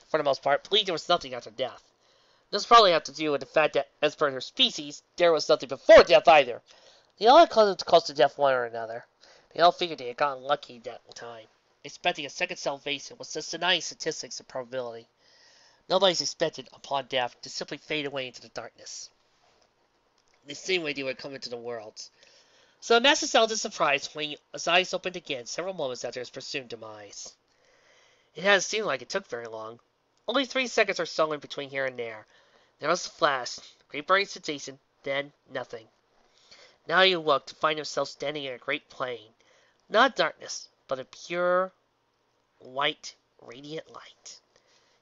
for the most part, believed there was nothing after death. This probably had to do with the fact that, as per their species, there was nothing before death either. They all had come close to death one or another. They all figured they had gotten lucky that time. Expecting a second salvation was just denying statistics of probability. Nobody's expected, upon death, to simply fade away into the darkness. The same way they would come into the world. So Master Saladin's surprised when his eyes opened again several moments after his presumed demise. It hadn't seemed like it took very long. Only 3 seconds or so in between here and there. There was a flash, great burning sensation, then nothing. Now he awoke to find himself standing in a great plain. Not darkness, but a pure, white, radiant light.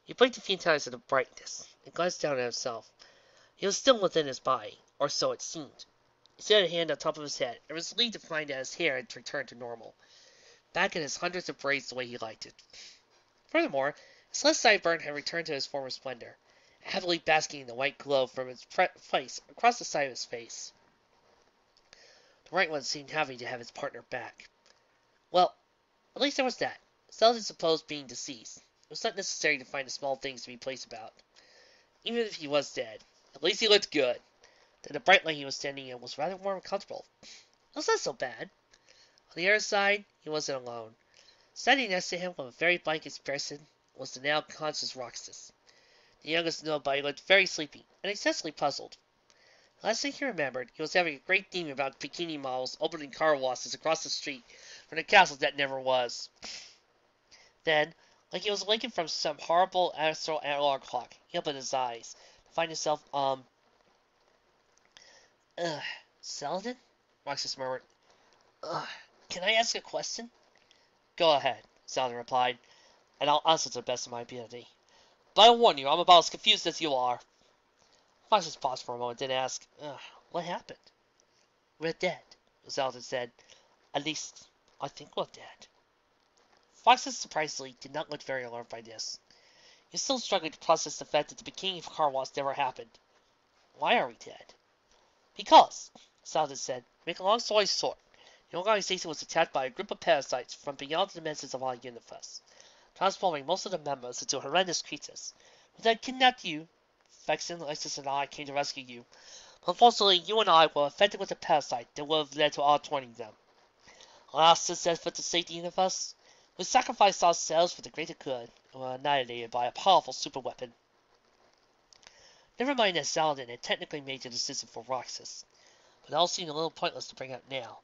He blinked a few times at the brightness, and glanced down at himself. He was still within his body, or so it seemed. He set a hand on top of his head, and was relieved to find that his hair had returned to normal, back in his hundreds of braids the way he liked it. Furthermore, his left sideburn had returned to his former splendor, heavily basking in the white glow from its place across the side of his face. The right one seemed happy to have his partner back. Well, at least there was that. Saladin supposed being deceased. It was not necessary to find the small things to be pleased about. Even if he was dead, at least he looked good. Then the bright light he was standing in was rather warm and comfortable. It was not so bad. On the other side, he wasn't alone. Standing next to him with a very blank expression was the now conscious Roxas. The youngest nobody looked very sleepy and excessively puzzled. The last thing he remembered, he was having a great dream about bikini models opening car washes across the street from the castle that never was. Then, like he was awakened from some horrible astral analog clock, he opened his eyes to find himself, Saladin? Roxas murmured. Can I ask a question? Go ahead, Saladin replied, and I'll answer to the best of my ability. But I warn you, I'm about as confused as you are. Roxas paused for a moment, then asked, what happened? We're dead, Saladin said. At least, I think we're dead. Roxas, surprisingly, did not look very alarmed by this. He was still struggling to process the fact that the bikini car wash never happened. Why are we dead? Because, Saladin said, to make a long story short, the organization was attacked by a group of parasites from beyond the dimensions of our universe, transforming most of the members into horrendous creatures, who then kidnapped you. Vexen, Isis, and I came to rescue you. But unfortunately, you and I were affected with a parasite that would have led to our joining them. Last effort to save the universe, we sacrificed ourselves for the greater good and were annihilated by a powerful superweapon. Never mind that Saladin had technically made the decision for Roxas, but it all seemed a little pointless to bring up now.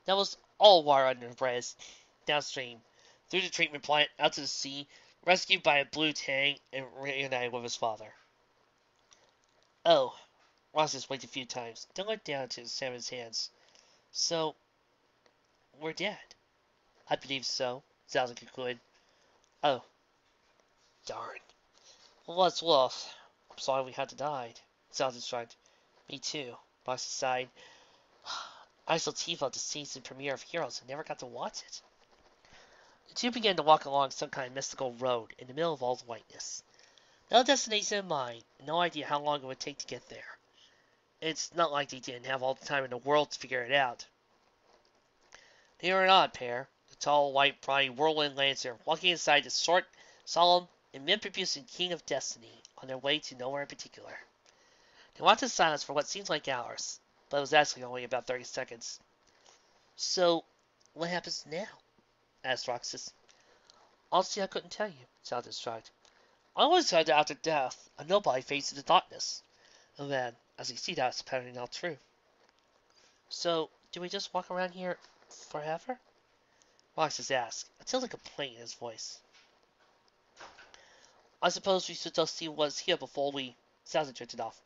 That was all water under the bridge, downstream, through the treatment plant, out to the sea, rescued by a blue tang, and reunited with his father. Oh, Roxas blinked a few times, then looked down to Saladin's hands. So, we're dead. I believe so, Saladin concluded. Oh, darn. Well, what's rough? I'm sorry we had to die. Saladin shrugged. Me too, Roxas sighed. I saw TiVo the season premiere of Heroes and never got to watch it. The two began to walk along some kind of mystical road in the middle of all the whiteness. No destination in mind, and no idea how long it would take to get there. It's not like they didn't have all the time in the world to figure it out. They were an odd pair, the tall, white, brawny whirlwind lancer walking inside the short, solemn, and men-producing king of destiny on their way to nowhere in particular. They walked in silence for what seemed like hours, but it was actually only about 30 seconds. So, what happens now? Asked Roxas. Honestly, I couldn't tell you, Saladin shrugged. I always heard that after death, a nobody fades into darkness. And then, as you see, that's apparently not true. So, do we just walk around here forever? Roxas asked, until the complaint in his voice. I suppose we should just see what's here before we... Saladin drifted off.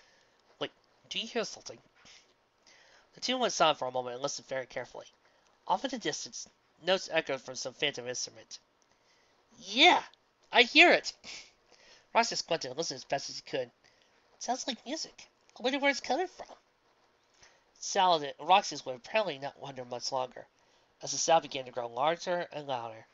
Wait, do you hear something? The two went silent for a moment and listened very carefully. Off in the distance, notes echoed from some phantom instrument. Yeah, I hear it! Roxas squinted and listened as best as he could. It sounds like music. I wonder where it's coming from. Saladin and Roxas would apparently not wonder much longer, as the sound began to grow larger and louder.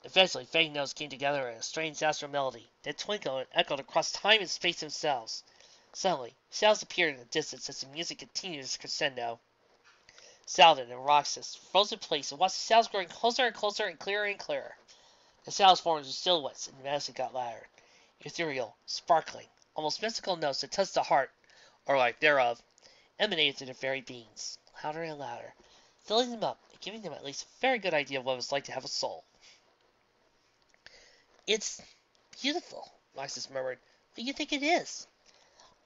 Eventually, fading notes came together in a strange astral melody that twinkled and echoed across time and space themselves. Suddenly, sounds appeared in the distance as the music continued its crescendo. Saladin and Roxas froze in place and watched the sounds growing closer and closer and clearer. The sounds formed into silhouettes and the music got louder. Ethereal, sparkling, almost mystical notes that touched the heart, or lack thereof, emanated through their very beings, louder and louder, filling them up and giving them at least a very good idea of what it was like to have a soul. It's beautiful, Roxas murmured. What do you think it is?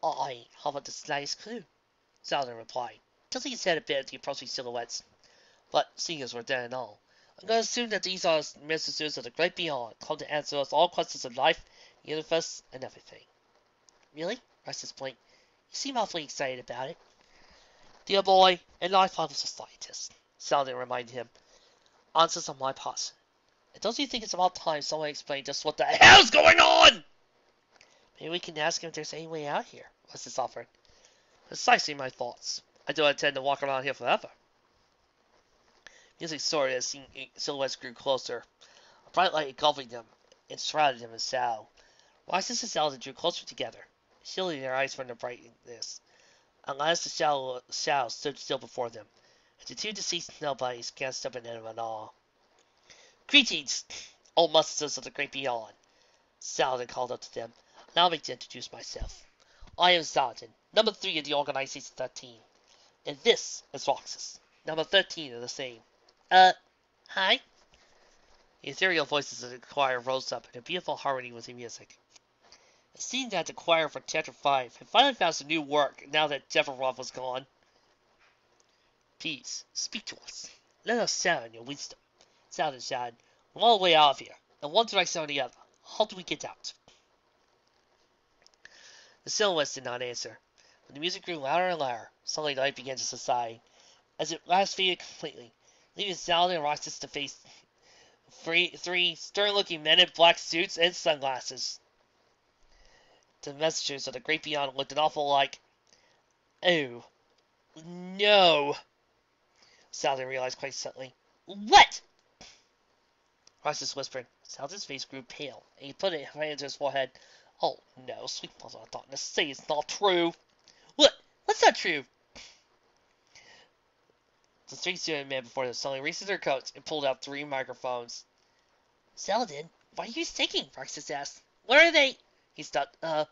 I haven't the slightest clue, Saladin replied, tilting his head a bit at the approaching silhouettes. But seeing as we're dead and all, I'm going to assume that these are messengers of the great beyond, come to answer us all questions of life, the universe, and everything. Really? Roxas blinked. You seem awfully excited about it. Dear boy, and I thought was a scientist, Saladin reminded him. Answers on my part. And don't you think it's about time someone explained just what the hell's going on? Maybe we can ask him if there's any way out here, Roxas offered. Precisely my thoughts. I don't intend to walk around here forever. Music soared as silhouettes grew closer. A bright light engulfing them and shrouded them in shadow. Roxas and Saladin drew closer together, shielding their eyes from the brightness. At last the shadow stood still before them. The two deceased nobodies glanced up at him in awe. Greetings, old masters of the great beyond. Saladin called up to them. Allow me to introduce myself. I am Saladin, number 3 in the Organization 13. And this is Roxas, number 13 of the same. Hi? The ethereal voices of the choir rose up in a beautiful harmony with the music. It seemed that the choir for Chapter 5 had finally found some new work now that Sephiroth was gone. Please, speak to us. Let us share in your wisdom. Saladin shouted. We're all the way out of here, in one direction or the other. How do we get out? The silhouettes did not answer. When the music grew louder and louder, suddenly the light began to subside, as it last faded completely, leaving Saladin and Roxas to face three stern-looking men in black suits and sunglasses. The messengers of the great beyond looked an awful like, oh, no, Saladin realized quite suddenly. What? Roxas whispered. Saladin's face grew pale, and he put a hand to his forehead. Oh, no, sweet mother of darkness, say it's not true. What? What's not true? The three student men before them suddenly reached their coats and pulled out 3 microphones. Saladin, what are you thinking? Roxas asked. Where are they? He stopped. Are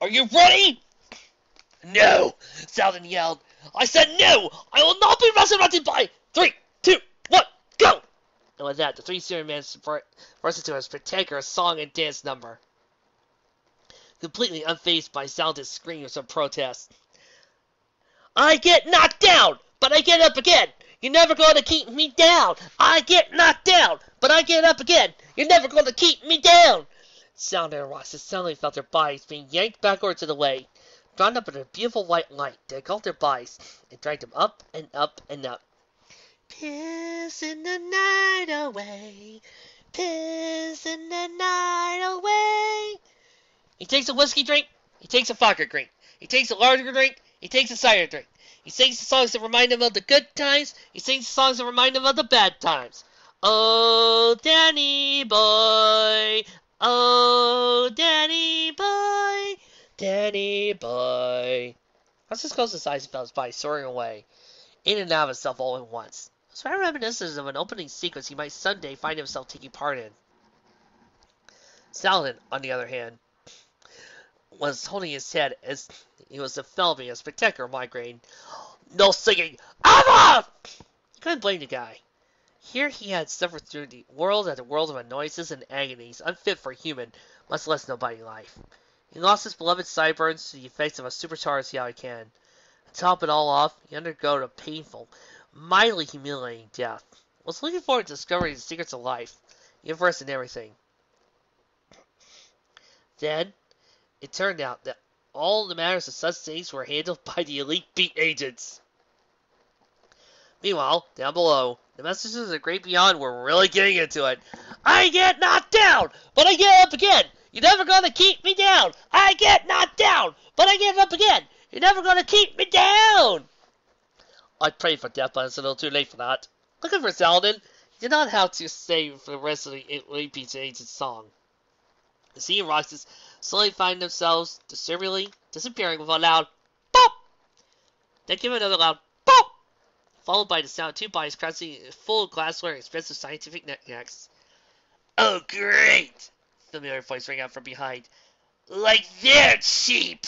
you ready? No, Saladin yelled. I said no! I will not be resurrected by 3, 2, 1, go! And with that, the 3 student men burst into a spectacular song and dance number, completely unfazed by Saladin's screams of protest. I get knocked down, but I get up again. You're never going to keep me down. I get knocked down, but I get up again. You're never going to keep me down. Saladin and Roxas suddenly felt their bodies being yanked backwards and away, drawn up in a beautiful white light that engulfed their bodies and dragged them up and up and up. Pissing the night away, pissing the night away. He takes a whiskey drink, he takes a vodka drink, he takes a lager drink, he takes a cider drink. He sings the songs that remind him of the good times, he sings the songs that remind him of the bad times. Oh, Danny boy, oh, Danny boy, Danny boy. Roxas closed his eyes and felt his body soaring away, in and out of himself all at once. It was very reminiscent of an opening sequence he might someday find himself taking part in. Saladin, on the other hand, was holding his head as he was developing a spectacular migraine. No singing! Ever! You couldn't blame the guy. Here he had suffered through the world after world of annoyances and agonies unfit for human, much less nobody life. He lost his beloved sideburns to the effects of a supercharged Yaocan. To top it all off, he undergo a painful, mightily humiliating death. Was looking forward to discovering the secrets of life, the universe, and everything. Then, it turned out that all the matters of such things were handled by the elite beat agents. Meanwhile, down below, the messengers of the great beyond were really getting into it. I get knocked down, but I get up again. You're never gonna keep me down. I get knocked down, but I get up again. You're never gonna keep me down. I prayed for death, but it's a little too late for that. Looking for Saladin, he did not have to stay for the rest of the elite beat agent's song. He and Roxas slowly find themselves disturbingly disappearing with a loud pop. Then came another loud pop, followed by the sound of 2 bodies crashing full of glassware and expensive scientific knickknacks. Oh, great! A familiar voice rang out from behind. Like they're cheap!